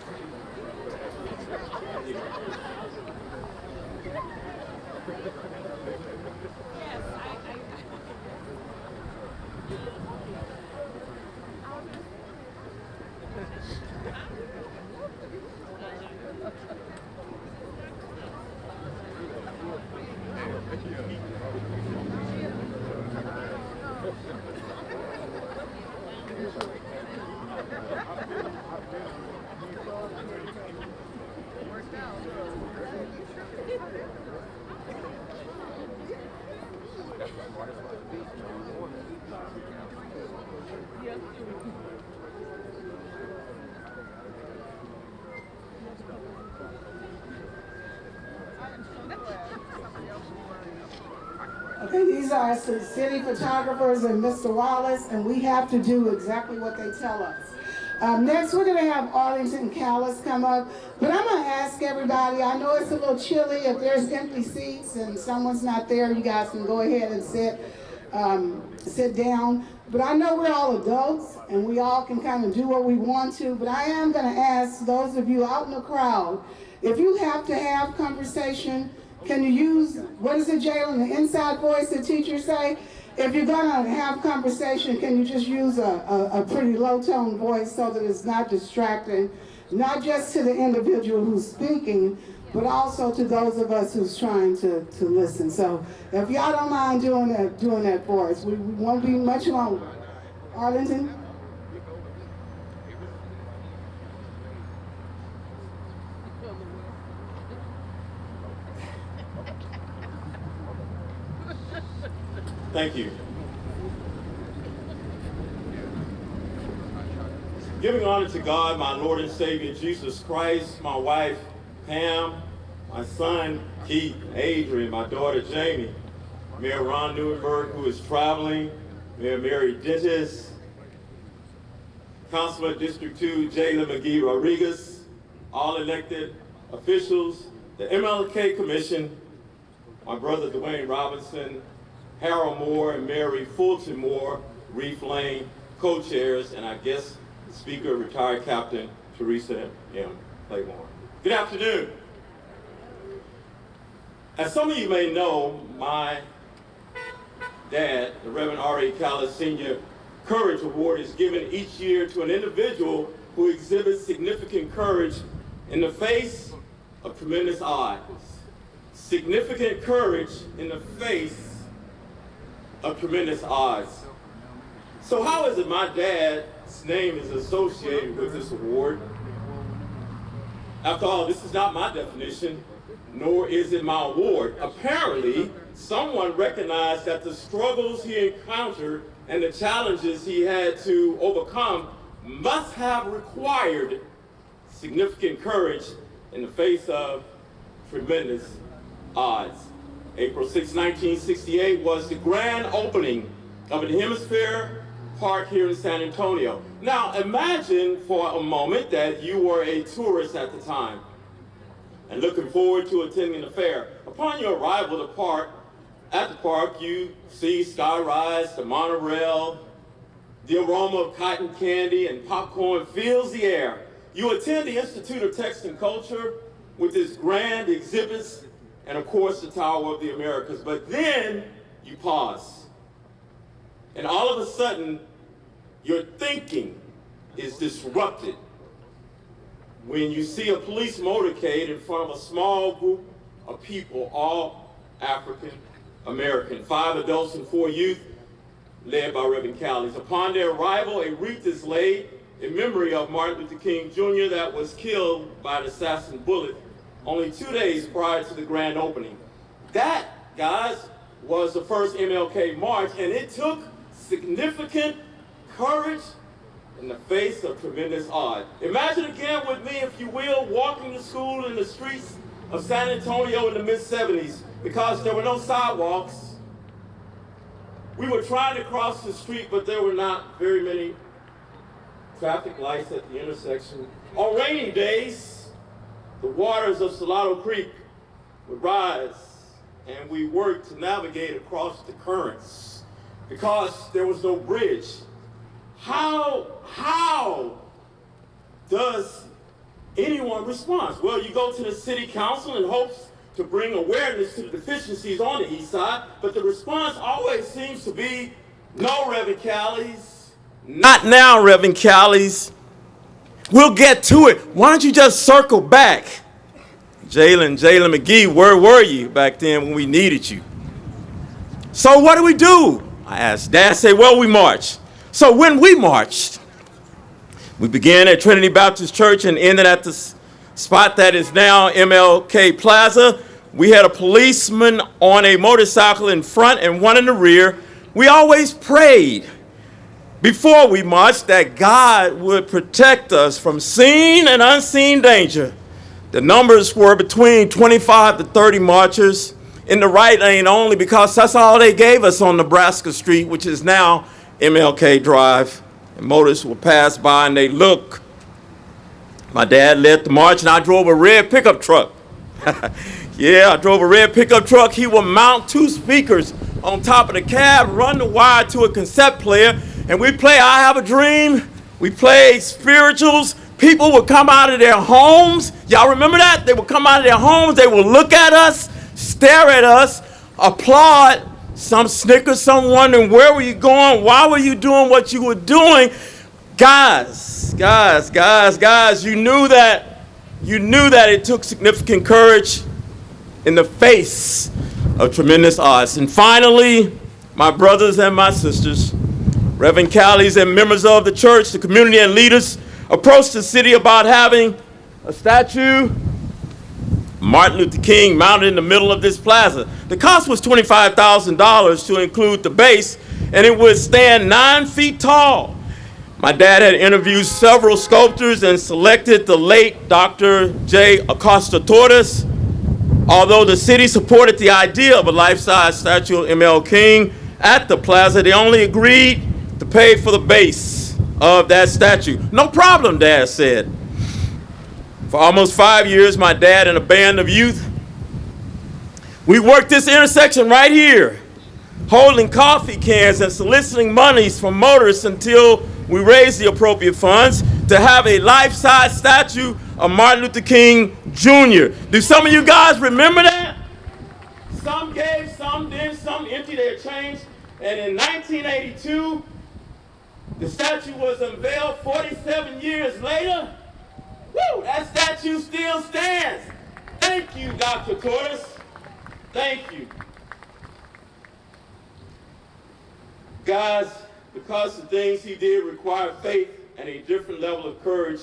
Okay, these are our city photographers and Mr. Wallace, and we have to do exactly what they tell us. Next, we're going to have Arlington and Callies come up, but I'm going to ask everybody, I know it's a little chilly, if there's empty seats and someone's not there, you guys can go ahead and sit down. But I know we're all adults, and we all can kind of do what we want to, but I am going to ask those of you out in the crowd, if you have to have conversation, can you use, what is it, Jalen, the inside voice the teachers say? If you're gonna have conversation, can you just use a pretty low tone voice so that it's not distracting, not just to the individual who's speaking, but also to those of us who's trying to listen. So if y'all don't mind doing that for us, we won't be much longer. Arlington? Thank you. Giving honor to God, my Lord and Savior, Jesus Christ, my wife, Pam, my son, Keith, Adrian, my daughter, Jamie, Mayor Ron Newenberg, who is traveling, Mayor Mary Dentis, Councilman District 2, Jada McGee Rodriguez, all elected officials, the MLK Commission, my brother Dwayne Robinson, Harold Moore and Mary Fulton Moore, Wreath Lane, co-chairs, and I guess the Speaker, retired Captain Theresa M. Claiborne. Good afternoon. As some of you may know, my dad, the Reverend R.A. Callies Sr. Courage Award is given each year to an individual who exhibits significant courage in the face of tremendous odds. Significant courage in the face of tremendous odds. So how is it my dad's name is associated with this award? After all, this is not my definition, nor is it my award. Apparently, someone recognized that the struggles he encountered and the challenges he had to overcome must have required significant courage in the face of tremendous odds. April 6, 1968 was the grand opening of an Hemisphere Park here in San Antonio. Now imagine for a moment that you were a tourist at the time and looking forward to attending the fair. Upon your arrival at the park, you see Skyrise, the monorail, the aroma of cotton candy and popcorn fills the air. You attend the Institute of Text and Culture with its grand exhibits and of course the Tower of the Americas. But then you pause. And all of a sudden, your thinking is disrupted when you see a police motorcade in front of a small group of people, all African American, 5 adults and 4 youth, led by Reverend Callies. Upon their arrival, a wreath is laid in memory of Martin Luther King Jr. that was killed by an assassin bullet only 2 days prior to the grand opening. That, guys, was the first MLK march, and it took significant courage in the face of tremendous odds. Imagine again with me, if you will, walking to school in the streets of San Antonio in the mid-'70s, because there were no sidewalks. We were trying to cross the street, but there were not very many traffic lights at the intersection. On rainy days, the waters of Salado Creek would rise, and we worked to navigate across the currents because there was no bridge. How does anyone respond? Well, you go to the city council in hopes to bring awareness to the deficiencies on the east side, but the response always seems to be, no, Reverend Callies. Not now, Reverend Callies. We'll get to it. Why don't you just circle back? Jalen McGee, where were you back then when we needed you? So what do? I asked. Dad said, well, we marched. So when we marched, we began at Trinity Baptist Church and ended at the spot that is now MLK Plaza. We had a policeman on a motorcycle in front and one in the rear. We always prayed before we marched that God would protect us from seen and unseen danger. The numbers were between 25 to 30 marchers in the right lane only, because that's all they gave us on Nebraska Street, which is now MLK Drive. And motorists will pass by and they look. My dad led the march and I drove a red pickup truck. Yeah, I drove a red pickup truck. He would mount 2 speakers on top of the cab, run the wire to a cassette player, and we play I Have a Dream. We played spirituals. People would come out of their homes. Y'all remember that? They would come out of their homes. They would look at us, stare at us, applaud. Some snicker, some wondering, where were you going? Why were you doing what you were doing? Guys, you knew that it took significant courage in the face of tremendous odds. And finally, my brothers and my sisters, Reverend Callies and members of the church, the community and leaders approached the city about having a statue Martin Luther King mounted in the middle of this plaza. The cost was $25,000 to include the base, and it would stand 9 feet tall. My dad had interviewed several sculptors and selected the late Dr. J. Acosta Torres. Although the city supported the idea of a life-size statue of ML King at the plaza, they only agreed to pay for the base of that statue. No problem, Dad said. For almost 5 years, my dad and a band of youth, we worked this intersection right here, holding coffee cans and soliciting monies from motorists until we raised the appropriate funds to have a life-size statue of Martin Luther King Jr. Do some of you guys remember that? Some gave, some didn't, some emptied their change. And in 1982, the statue was unveiled. 47 years later, woo, that statue still stands. Thank you, Dr. Torres. Thank you. Guys, because the things he did require faith and a different level of courage,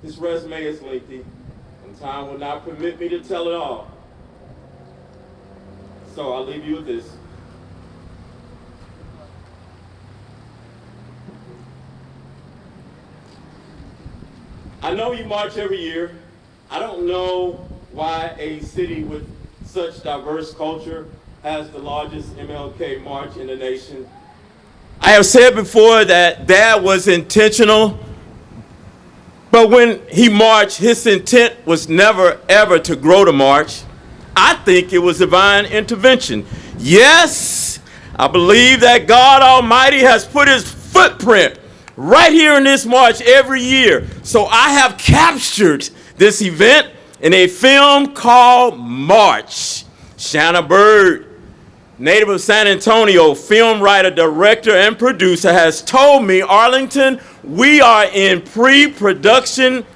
his resume is lengthy, and time will not permit me to tell it all. So I'll leave you with this. I know you march every year. I don't know why a city with such diverse culture has the largest MLK march in the nation. I have said before that Dad was intentional, but when he marched, his intent was never, ever to grow the march. I think it was divine intervention. Yes, I believe that God Almighty has put his footprint right here in this march every year. So I have captured this event in a film called March. Shanna Bird, native of San Antonio, film writer, director, and producer, has told me, Arlington, we are in pre-production.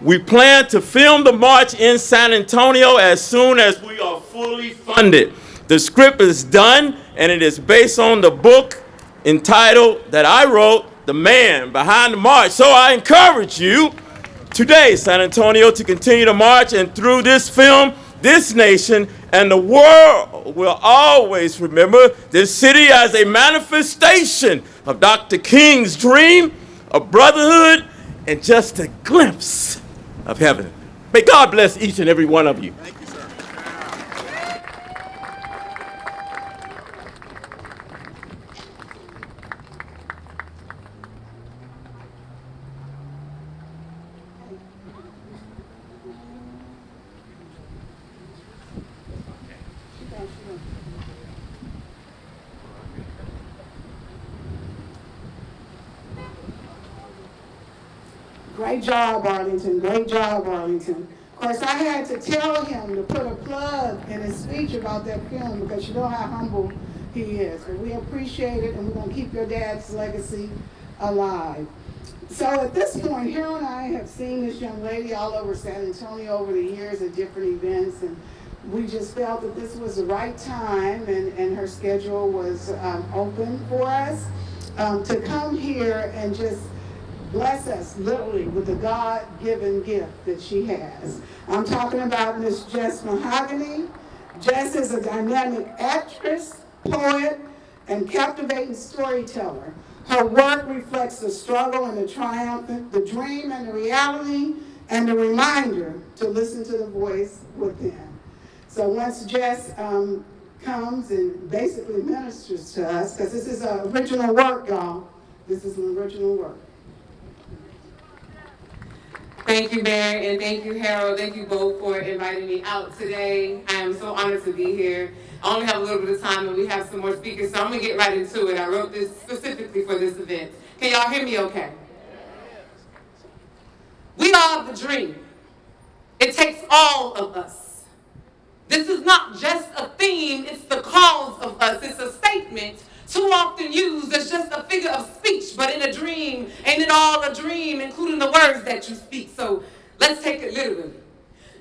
We plan to film the march in San Antonio as soon as we are fully funded. The script is done, and it is based on the book entitled that I wrote, The Man Behind the March. So I encourage you today, San Antonio, to continue to march, and through this film, this nation and the world will always remember this city as a manifestation of Dr. King's dream of brotherhood, and just a glimpse of heaven. May God bless each and every one of you. Great job, Arlington. Great job, Arlington. Of course, I had to tell him to put a plug in his speech about that film because you know how humble he is. But we appreciate it, and we're going to keep your dad's legacy alive. So at this point, Harold and I have seen this young lady all over San Antonio over the years at different events, and we just felt that this was the right time, and her schedule was open for us to come here and just bless us literally with the God-given gift that she has. I'm talking about Miss Jess Mahogany. Jess is a dynamic actress, poet, and captivating storyteller. Her work reflects the struggle and the triumph, the dream and the reality, and the reminder to listen to the voice within. So once Jess comes and basically ministers to us, because this is an original work, y'all. This is an original work. Thank you, Mayor, and thank you, Harold. Thank you both for inviting me out today. I am so honored to be here. I only have a little bit of time, and we have some more speakers, so I'm going to get right into it. I wrote this specifically for this event. Can y'all hear me okay? We are the dream. It takes all of us. This is not just a theme, it's the cause of us. It's a statement too often used as just a figure of speech, but in a dream, ain't it all a dream, including the words that you speak? So let's take it literally.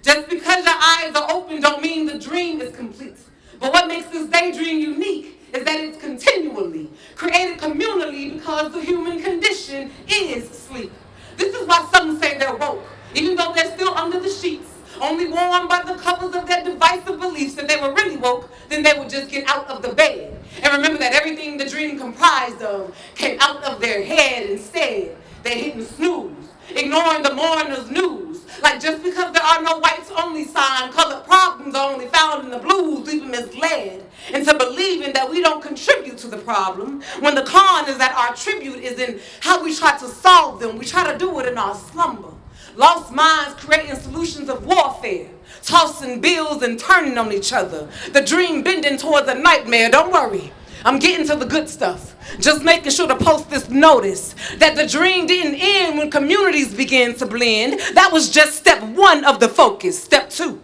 Just because your eyes are open don't mean the dream is complete. But what makes this daydream unique is that it's continually created communally because the human condition is sleep. This is why some say they're woke, even though they're still under the sheets, only warmed by the covers of their divisive beliefs. If they were really woke, then they would just get out of the bed. And remember that everything the dream comprised of came out of their head instead. They're hitting snooze, ignoring the mourner's news. Like just because there are no whites only sign, colored problems are only found in the blues, we've been misled into believing that we don't contribute to the problem, when the con is that our tribute is in how we try to solve them. We try to do it in our slumber. Lost minds creating solutions of warfare, tossing bills and turning on each other. The dream bending towards a nightmare. Don't worry, I'm getting to the good stuff. Just making sure to post this notice that the dream didn't end when communities began to blend. That was just step one of the focus. Step two,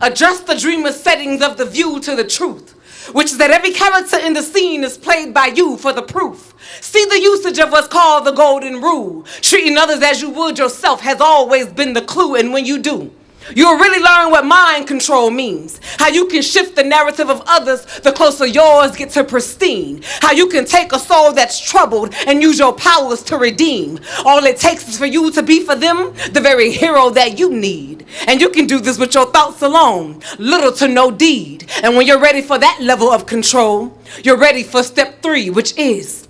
adjust the dreamer's settings of the view to the truth, which is that every character in the scene is played by you for the proof. See, the usage of what's called the golden rule. Treating others as you would yourself has always been the clue, and when you do, you'll really learn what mind control means. How you can shift the narrative of others the closer yours get to pristine. How you can take a soul that's troubled and use your powers to redeem. All it takes is for you to be for them the very hero that you need. And you can do this with your thoughts alone, little to no deed. And when you're ready for that level of control, you're ready for step 3, which is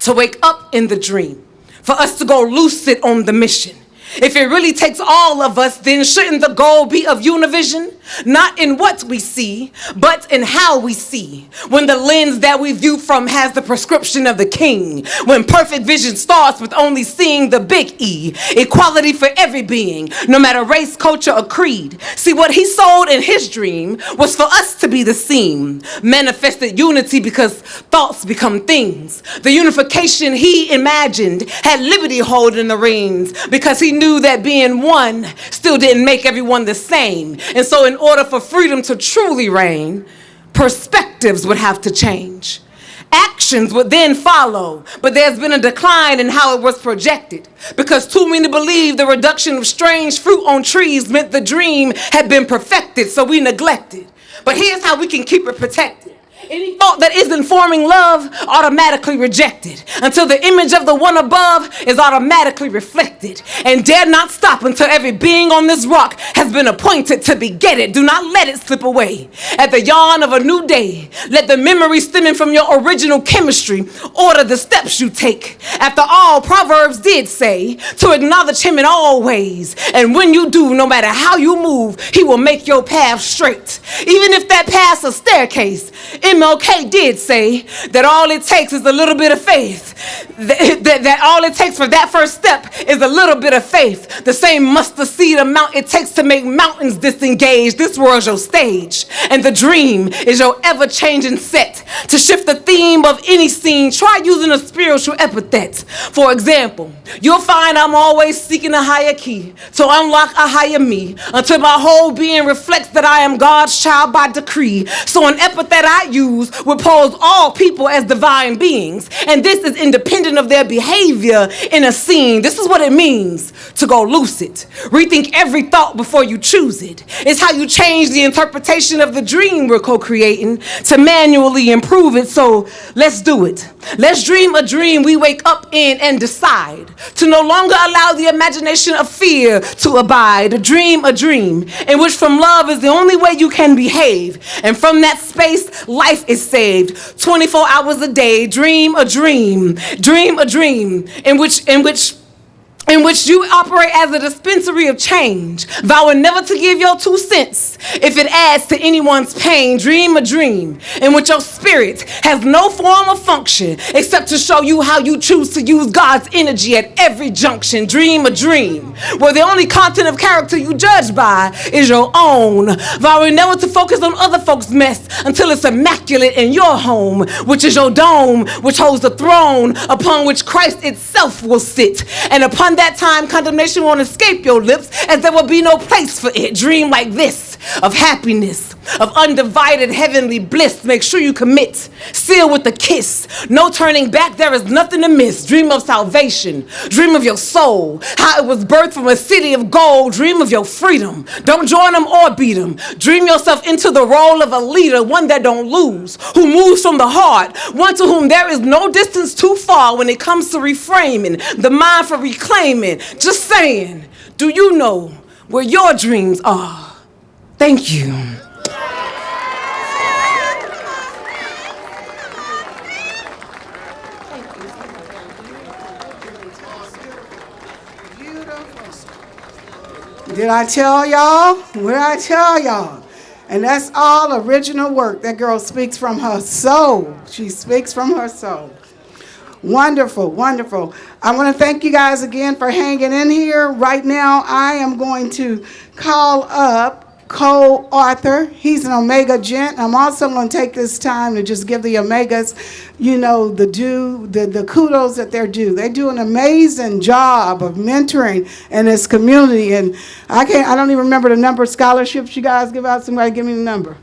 to wake up in the dream, for us to go lucid on the mission. If it really takes all of us, then shouldn't the goal be of univision? Not in what we see, but in how we see. When the lens that we view from has the prescription of the king. When perfect vision starts with only seeing the big E. Equality for every being, no matter race, culture, or creed. See, what he sold in his dream was for us to be the seam. Manifested unity because thoughts become things. The unification he imagined had liberty holding the reins because he knew that being one still didn't make everyone the same. And so in order for freedom to truly reign, perspectives would have to change. Actions would then follow, but there's been a decline in how it was projected because too many believe the reduction of strange fruit on trees meant the dream had been perfected, so we neglected. But here's how we can keep it protected. Any thought that isn't forming love, automatically rejected, until the image of the one above is automatically reflected. And dare not stop until every being on this rock has been appointed to beget it. Do not let it slip away. At the yawn of a new day, let the memory stemming from your original chemistry order the steps you take. After all, Proverbs did say to acknowledge him in all ways. And when you do, no matter how you move, he will make your path straight. Even if that path's a staircase, MLK did say that all it takes is a little bit of faith. That all it takes for that first step is a little bit of faith. The same mustard seed amount it takes to make mountains disengage. This world's your stage, and the dream is your ever-changing set. To shift the theme of any scene, try using a spiritual epithet. For example, you'll find I'm always seeking a higher key to unlock a higher me, until my whole being reflects that I am God's child by decree. So an epithet I use will pose all people as divine beings, and this is independent of their behavior in a scene. This is what it means to go lucid. Rethink every thought before you choose it. It's how you change the interpretation of the dream we're co-creating to manually improve it. So let's do it. Let's dream a dream we wake up in and decide to no longer allow the imagination of fear to abide. A dream in which from love is the only way you can behave. And from that space, life is saved. 24 hours a day, dream a dream in which you operate as a dispensary of change, vowing never to give your 2 cents if it adds to anyone's pain. Dream a dream in which your spirit has no form of function except to show you how you choose to use God's energy at every junction. Dream a dream where the only content of character you judge by is your own, vowing never to focus on other folks' mess until it's immaculate in your home, which is your dome, which holds the throne upon which Christ itself will sit. And upon that time, condemnation won't escape your lips, as there will be no place for it. Dream like this, of happiness, of undivided heavenly bliss. Make sure you commit, seal with a kiss. No turning back, there is nothing to miss. Dream of salvation, dream of your soul, how it was birthed from a city of gold. Dream of your freedom, don't join them or beat them. Dream yourself into the role of a leader, one that don't lose, who moves from the heart, one to whom there is no distance too far when it comes to reframing the mind for reclaiming. Just saying, do you know where your dreams are? Thank you. Did I tell y'all? What did I tell y'all? And that's all original work. That girl speaks from her soul. She speaks from her soul. Wonderful, wonderful. I want to thank you guys again for hanging in here. Right now, I am going to call up co-author. He's an Omega gent. I'm also going to take this time to just give the Omegas, the kudos that they're due. They do an amazing job of mentoring in this community. And I don't even remember the number of scholarships you guys give out. Somebody give me the number.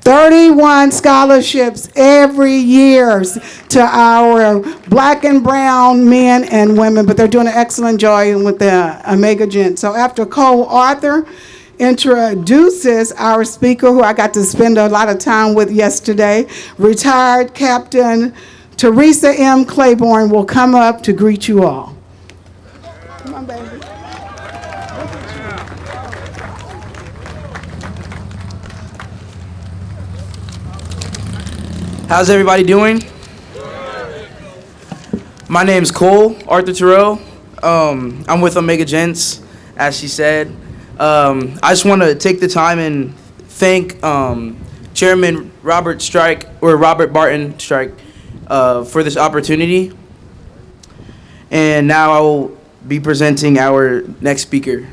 31 scholarships every year to our black and brown men and women, but they're doing an excellent job with the Omega Gent. So after co-author introduces our speaker, who I got to spend a lot of time with yesterday, retired Captain Theresa M. Claiborne will come up to greet you all. Come on, baby. How's everybody doing? My name's Cole Arthur Terrell. I'm with Omega Gents, as she said. I just want to take the time and thank Chairman Robert Barton Strike for this opportunity. And now I will be presenting our next speaker.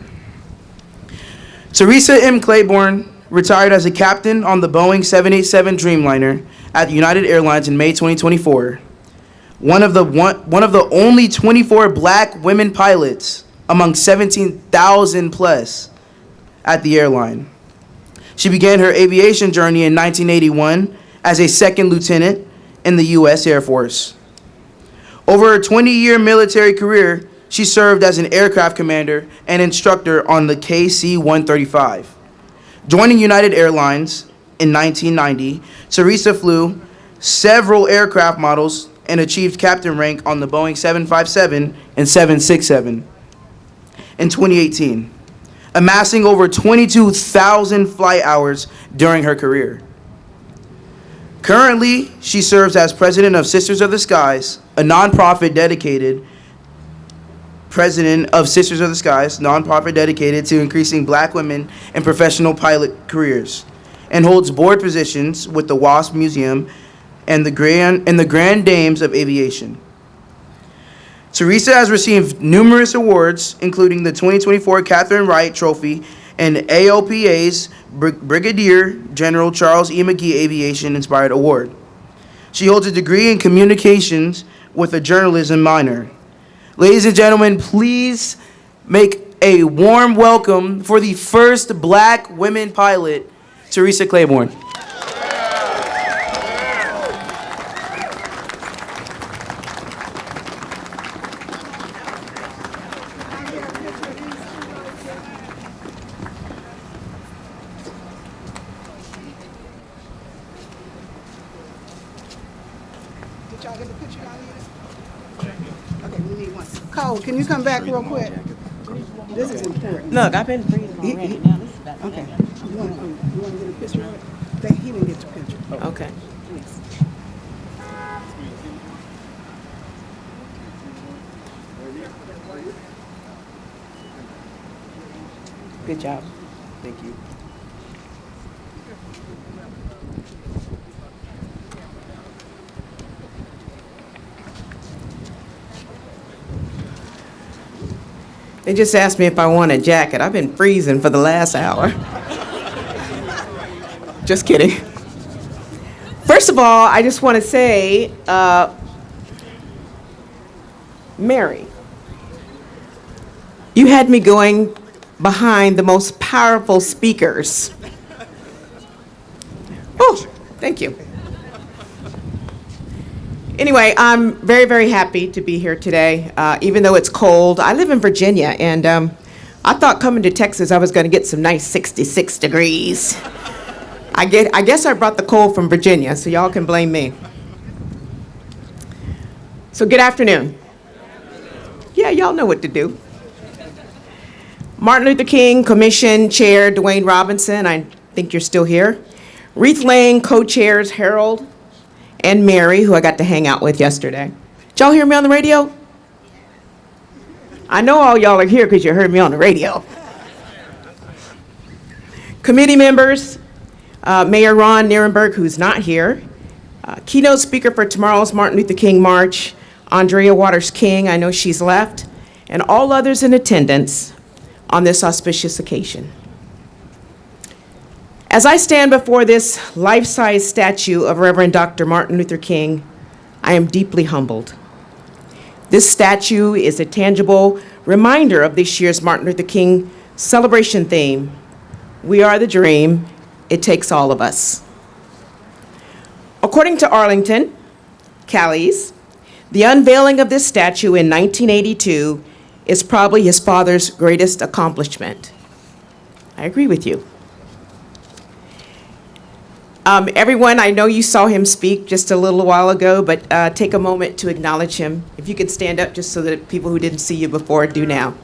Theresa M. Claiborne retired as a captain on the Boeing 787 Dreamliner at United Airlines in May 2024. One of the only 24 black women pilots among 17,000 plus at the airline. She began her aviation journey in 1981 as a second lieutenant in the U.S. Air Force. Over her 20-year military career, she served as an aircraft commander and instructor on the KC-135. Joining United Airlines in 1990, Theresa flew several aircraft models and achieved captain rank on the Boeing 757 and 767 in 2018, amassing over 22,000 flight hours during her career. Currently, she serves as president of Sisters of the Skies, a nonprofit dedicated to increasing black women in professional pilot careers, and holds board positions with the WASP Museum and the Grand Dames of Aviation. Theresa has received numerous awards, including the 2024 Catherine Wright Trophy and AOPA's Brigadier General Charles E. McGee Aviation Inspired Award. She holds a degree in communications with a journalism minor. Ladies and gentlemen, please make a warm welcome for the first black women pilot, Theresa Claiborne. Cole, can you come back real quick? This is important. Look, I've been freezing already. Now this is about to Okay. happen. You want to get a picture of it? He didn't get your picture. Okay. Yes. Good job. Thank you. They just asked me if I want a jacket. I've been freezing for the last hour. Just kidding. First of all, I just want to say, Mary, you had me going behind the most powerful speakers. Oh, thank you. Anyway, I'm very, very happy to be here today, even though it's cold. I live in Virginia, and I thought coming to Texas I was going to get some nice 66 degrees. I guess I brought the cold from Virginia, so y'all can blame me. So good afternoon. Yeah, y'all know what to do. Martin Luther King Commission Chair Dwayne Robinson, I think you're still here. Wreath Lane co-chairs Harold and Mary, who I got to hang out with yesterday. Did y'all hear me on the radio? I know all y'all are here because you heard me on the radio. Committee members, Mayor Ron Nierenberg, who's not here. Keynote speaker for tomorrow's Martin Luther King March, Andrea Waters King, I know she's left, and all others in attendance on this auspicious occasion. As I stand before this life-size statue of Reverend Dr. Martin Luther King, I am deeply humbled. This statue is a tangible reminder of this year's Martin Luther King celebration theme, "We are the dream, it takes all of us." According to Arlington, Callies, the unveiling of this statue in 1982 is probably his father's greatest accomplishment. I agree with you. Everyone, I know you saw him speak just a little while ago, but take a moment to acknowledge him. If you could stand up just so that people who didn't see you before do now.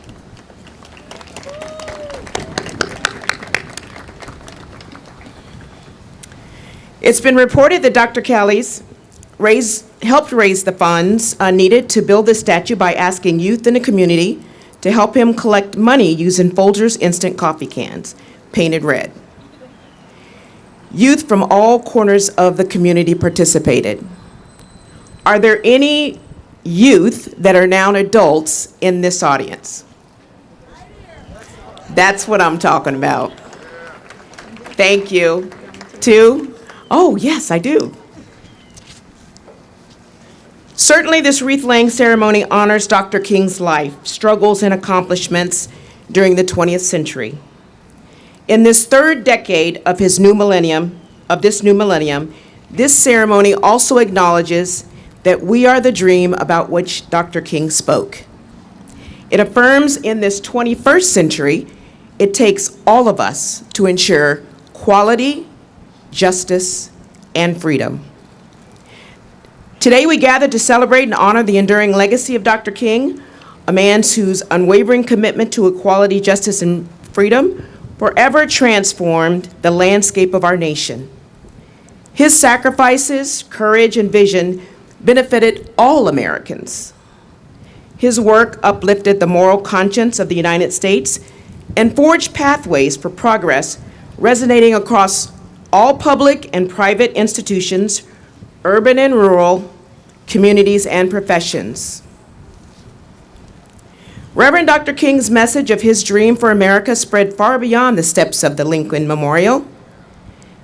It's been reported that Dr. Callies helped raise the funds needed to build this statue by asking youth in the community to help him collect money using Folgers instant coffee cans, painted red. Youth from all corners of the community participated. Are there any youth that are now adults in this audience? That's what I'm talking about. Thank you. 2? Oh, yes, I do. Certainly, this wreath-laying ceremony honors Dr. King's life, struggles, and accomplishments during the 20th century. In this third decade of this new millennium, this ceremony also acknowledges that we are the dream about which Dr. King spoke. It affirms in this 21st century, it takes all of us to ensure quality, justice, and freedom. Today we gather to celebrate and honor the enduring legacy of Dr. King, a man whose unwavering commitment to equality, justice, and freedom forever transformed the landscape of our nation. His sacrifices, courage, and vision benefited all Americans. His work uplifted the moral conscience of the United States and forged pathways for progress, resonating across all public and private institutions, urban and rural, communities, and professions. Reverend Dr. King's message of his dream for America spread far beyond the steps of the Lincoln Memorial.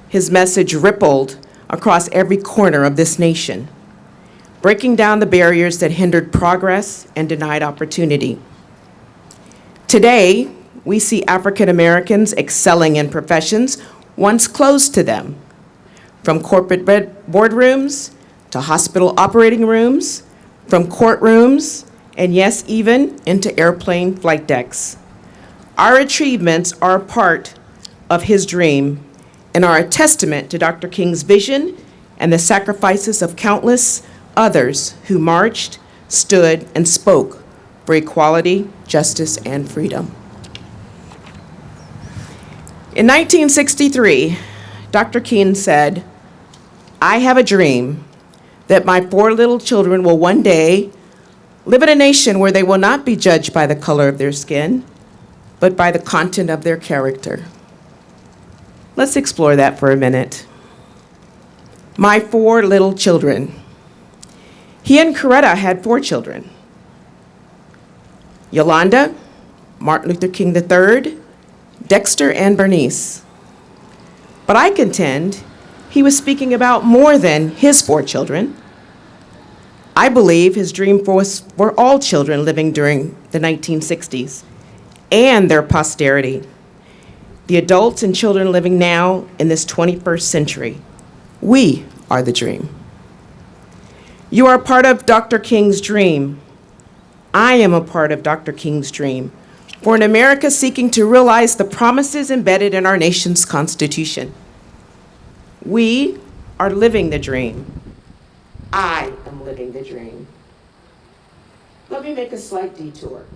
His message rippled across every corner of this nation, breaking down the barriers that hindered progress and denied opportunity. Today, we see African Americans excelling in professions once closed to them, from corporate boardrooms to hospital operating rooms, from courtrooms, and yes, even into airplane flight decks. Our achievements are a part of his dream and are a testament to Dr. King's vision and the sacrifices of countless others who marched, stood, and spoke for equality, justice, and freedom. In 1963, Dr. King said, "I have a dream that my 4 little children will one day live in a nation where they will not be judged by the color of their skin, but by the content of their character." Let's explore that for a minute. My 4 little children. He and Coretta had 4 children. Yolanda, Martin Luther King III, Dexter, and Bernice. But I contend he was speaking about more than his 4 children. I believe his dream was for all children living during the 1960s and their posterity, the adults and children living now in this 21st century. We are the dream. You are part of Dr. King's dream. I am a part of Dr. King's dream for an America seeking to realize the promises embedded in our nation's Constitution. We are living the dream. I am living the dream. Let me make a slight detour.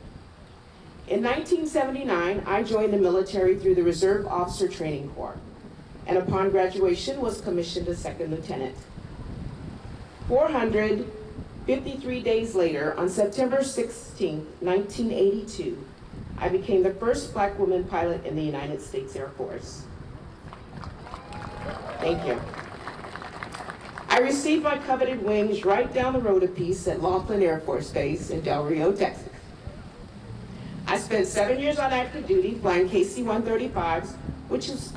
In 1979, I joined the military through the Reserve Officer Training Corps, and upon graduation was commissioned a second lieutenant. 453 days later, on September 16, 1982, I became the first Black woman pilot in the United States Air Force. Thank you. I received my coveted wings right down the road a piece at Laughlin Air Force Base in Del Rio, Texas. I spent 7 years on active duty flying KC-135s, which is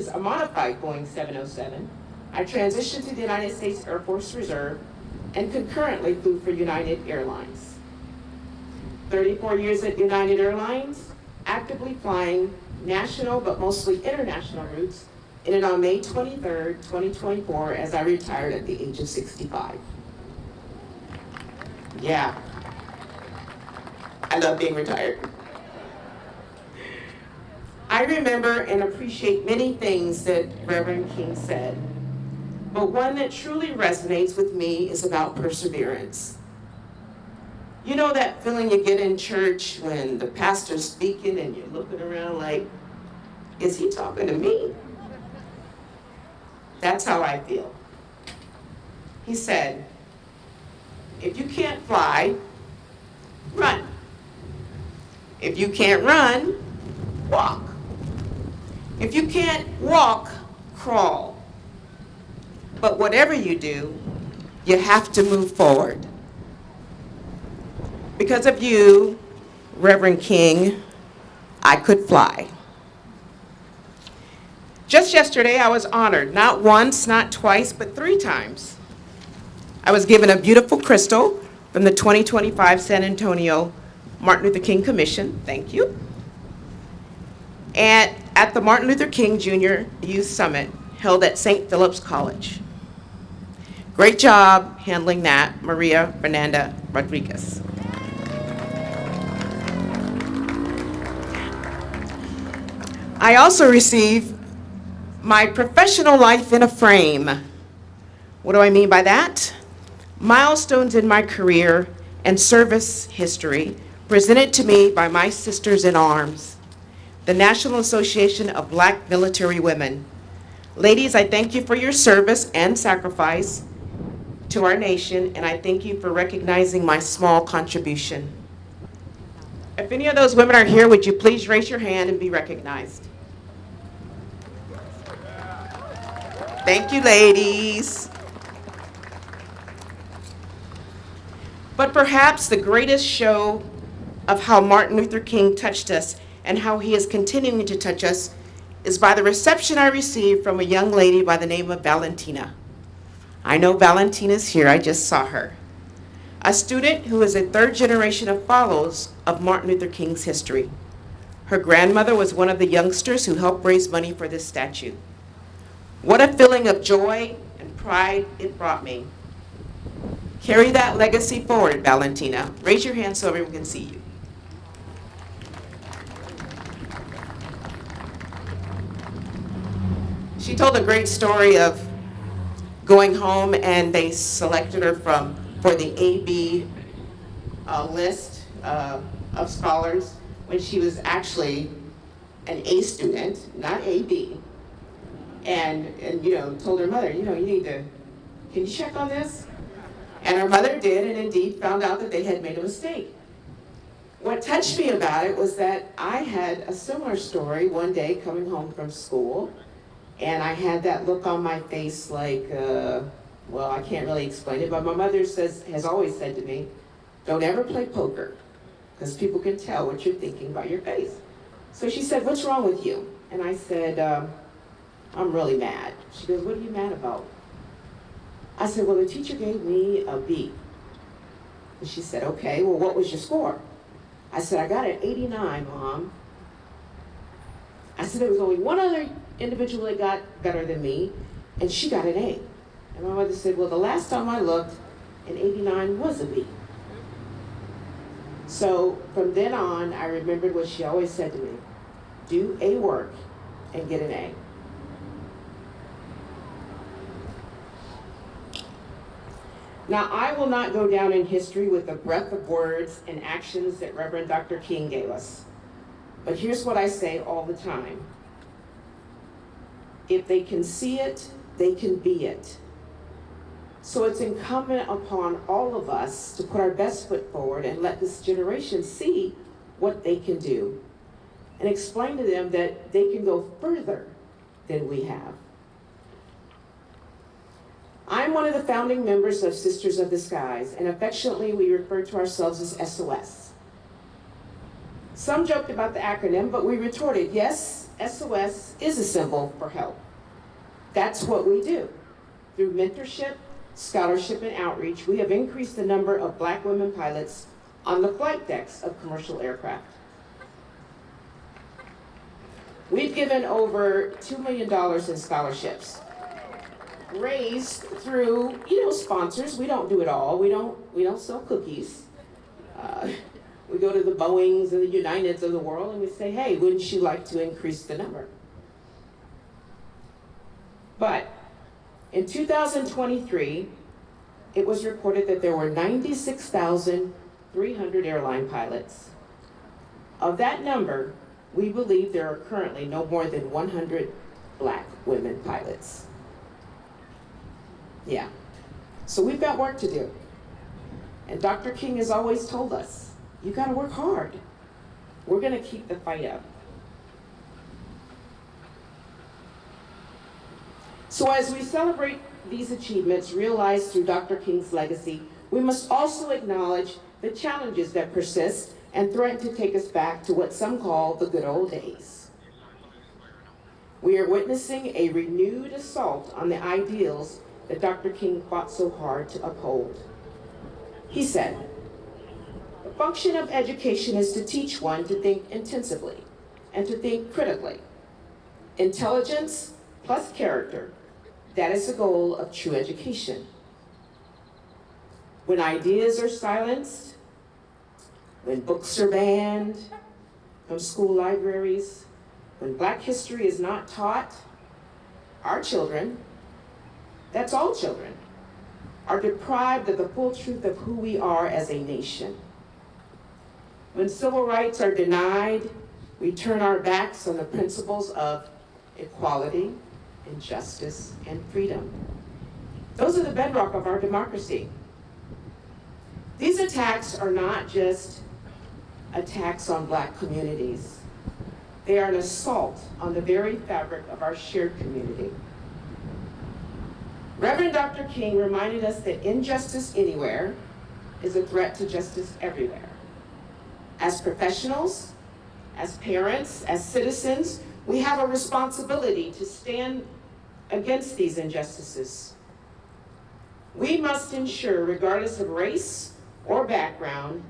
a modified Boeing 707. I transitioned to the United States Air Force Reserve and concurrently flew for United Airlines. 34 years at United Airlines, actively flying national but mostly international routes, ended on May 23rd, 2024, as I retired at the age of 65. Yeah, I love being retired. I remember and appreciate many things that Reverend King said, but one that truly resonates with me is about perseverance. You know that feeling you get in church when the pastor's speaking and you're looking around like, is he talking to me? That's how I feel. He said, if you can't fly, run. If you can't run, walk. If you can't walk, crawl. But whatever you do, you have to move forward. Because of you, Reverend King, I could fly. Just yesterday, I was honored, not once, not twice, but 3 times. I was given a beautiful crystal from the 2025 San Antonio Martin Luther King Commission, thank you, and at the Martin Luther King Jr. Youth Summit held at St. Philip's College. Great job handling that, Maria Fernanda Rodriguez. I also received My professional life in a frame. What do I mean by that? Milestones in my career and service history presented to me by my sisters in arms, the National Association of Black Military Women. Ladies, I thank you for your service and sacrifice to our nation, and I thank you for recognizing my small contribution. If any of those women are here, would you please raise your hand and be recognized? Thank you, ladies. But perhaps the greatest show of how Martin Luther King touched us and how he is continuing to touch us is by the reception I received from a young lady by the name of Valentina. I know Valentina's here, I just saw her. A student who is a third generation of followers of Martin Luther King's history. Her grandmother was one of the youngsters who helped raise money for this statue. What a feeling of joy and pride it brought me. Carry that legacy forward, Valentina. Raise your hand so everyone can see you. She told a great story of going home and they selected her for the AB list of scholars when she was actually an A student, not AB. And told her mother, you need to, can you check on this? And her mother did, and indeed found out that they had made a mistake. What touched me about it was that I had a similar story one day coming home from school, and I had that look on my face like, well, I can't really explain it, but my mother has always said to me, don't ever play poker, because people can tell what you're thinking by your face. So she said, what's wrong with you? And I said, I'm really mad. She goes, what are you mad about? I said, well, the teacher gave me a B. And she said, okay, well, what was your score? I said, I got an 89, Mom. I said, there was only one other individual that got better than me, and she got an A. And my mother said, well, the last time I looked, an 89 was a B. So from then on, I remembered what she always said to me, do A work and get an A. Now, I will not go down in history with the breadth of words and actions that Reverend Dr. King gave us. But here's what I say all the time. If they can see it, they can be it. So it's incumbent upon all of us to put our best foot forward and let this generation see what they can do and explain to them that they can go further than we have. I'm one of the founding members of Sisters of the Skies, and affectionately we refer to ourselves as SOS. Some joked about the acronym, but we retorted, yes, SOS is a symbol for help. That's what we do. Through mentorship, scholarship, and outreach, we have increased the number of Black women pilots on the flight decks of commercial aircraft. We've given over $2 million in scholarships, raised through, sponsors. We don't do it all. We don't sell cookies. We go to the Boeings and the Uniteds of the world and we say, hey, wouldn't you like to increase the number? But in 2023, it was reported that there were 96,300 airline pilots. Of that number, we believe there are currently no more than 100 Black women pilots. Yeah. So we've got work to do. And Dr. King has always told us, you gotta work hard. We're gonna keep the fight up. So as we celebrate these achievements realized through Dr. King's legacy, we must also acknowledge the challenges that persist and threaten to take us back to what some call the good old days. We are witnessing a renewed assault on the ideals that Dr. King fought so hard to uphold. He said, the function of education is to teach one to think intensively and to think critically. Intelligence plus character, that is the goal of true education. When ideas are silenced, when books are banned from school libraries, when Black history is not taught, Our children, that's all children, are deprived of the full truth of who we are as a nation. When civil rights are denied, we turn our backs on the principles of equality and justice and freedom. Those are the bedrock of our democracy. These attacks are not just attacks on Black communities. They are an assault on the very fabric of our shared community. Reverend Dr. King reminded us that injustice anywhere is a threat to justice everywhere. As professionals, as parents, as citizens, we have a responsibility to stand against these injustices. We must ensure, regardless of race or background,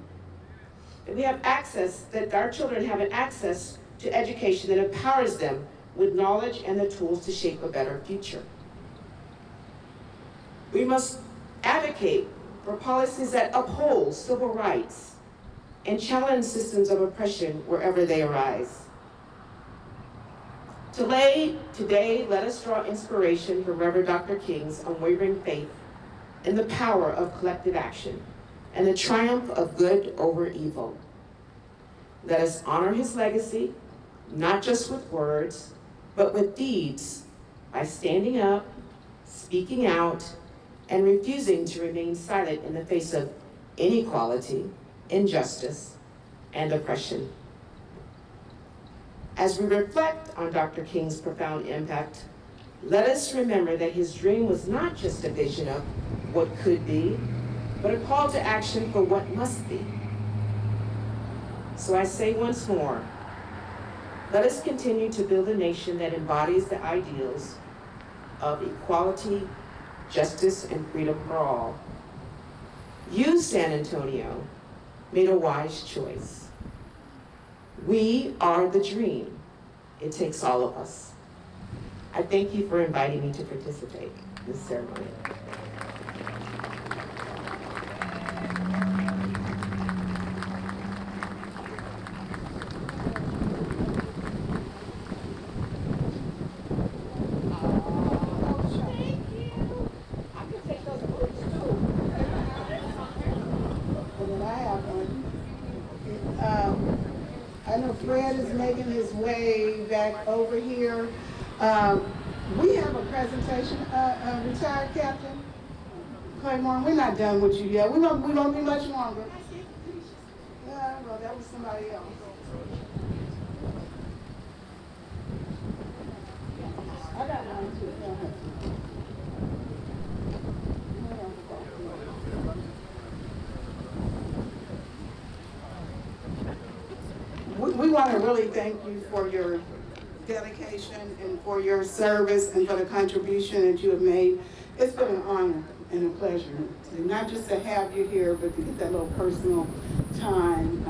that we have access, that our children have an access to education that empowers them with knowledge and the tools to shape a better future. We must advocate for policies that uphold civil rights and challenge systems of oppression wherever they arise. Today, let us draw inspiration from Reverend Dr. King's unwavering faith in the power of collective action and the triumph of good over evil. Let us honor his legacy, not just with words, but with deeds, by standing up, speaking out, and refusing to remain silent in the face of inequality, injustice, and oppression. As we reflect on Dr. King's profound impact, let us remember that his dream was not just a vision of what could be, but a call to action for what must be. So I say once more, let us continue to build a nation that embodies the ideals of equality, justice, and freedom for all. You, San Antonio, made a wise choice. We are the dream. It takes all of us. I thank you for inviting me to participate in this ceremony. I know Fred is making his way back over here. We have a presentation, retired Captain Claiborne. We're not done with you yet. We won't be much longer. Yeah, well, that was somebody else. I got one too. We want to really thank you for your dedication and for your service and for the contribution that you have made. It's been an honor and a pleasure, not just to have you here, but to get that little personal time.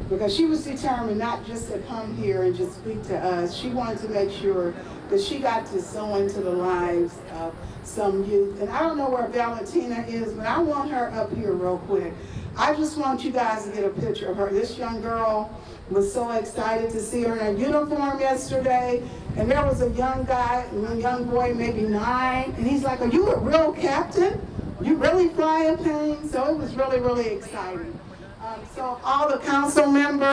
Because she was determined not just to come here and just speak to us. She wanted to make sure that she got to sow into the lives of some youth. And I don't know where Valentina is, but I want her up here real quick. I just want you guys to get a picture of her. This young girl was so excited to see her in her uniform yesterday, and there was a young guy, a young boy, maybe 9, and he's like, "Are you a real captain? You really flying planes?" So it was really, really exciting. So all the council members,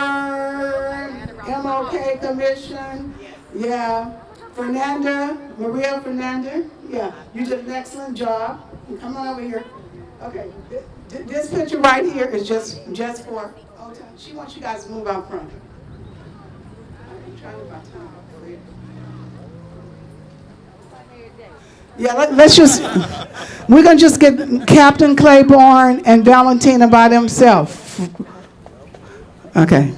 MLK commission, yeah, Maria Fernanda, yeah, you did an excellent job. Come on over here. Okay, this picture right here is just for. She wants you guys to move out front. I'm trying to buy time for you. Yeah, let's just, we're going to just get Captain Claiborne and Valentina by themselves. Okay.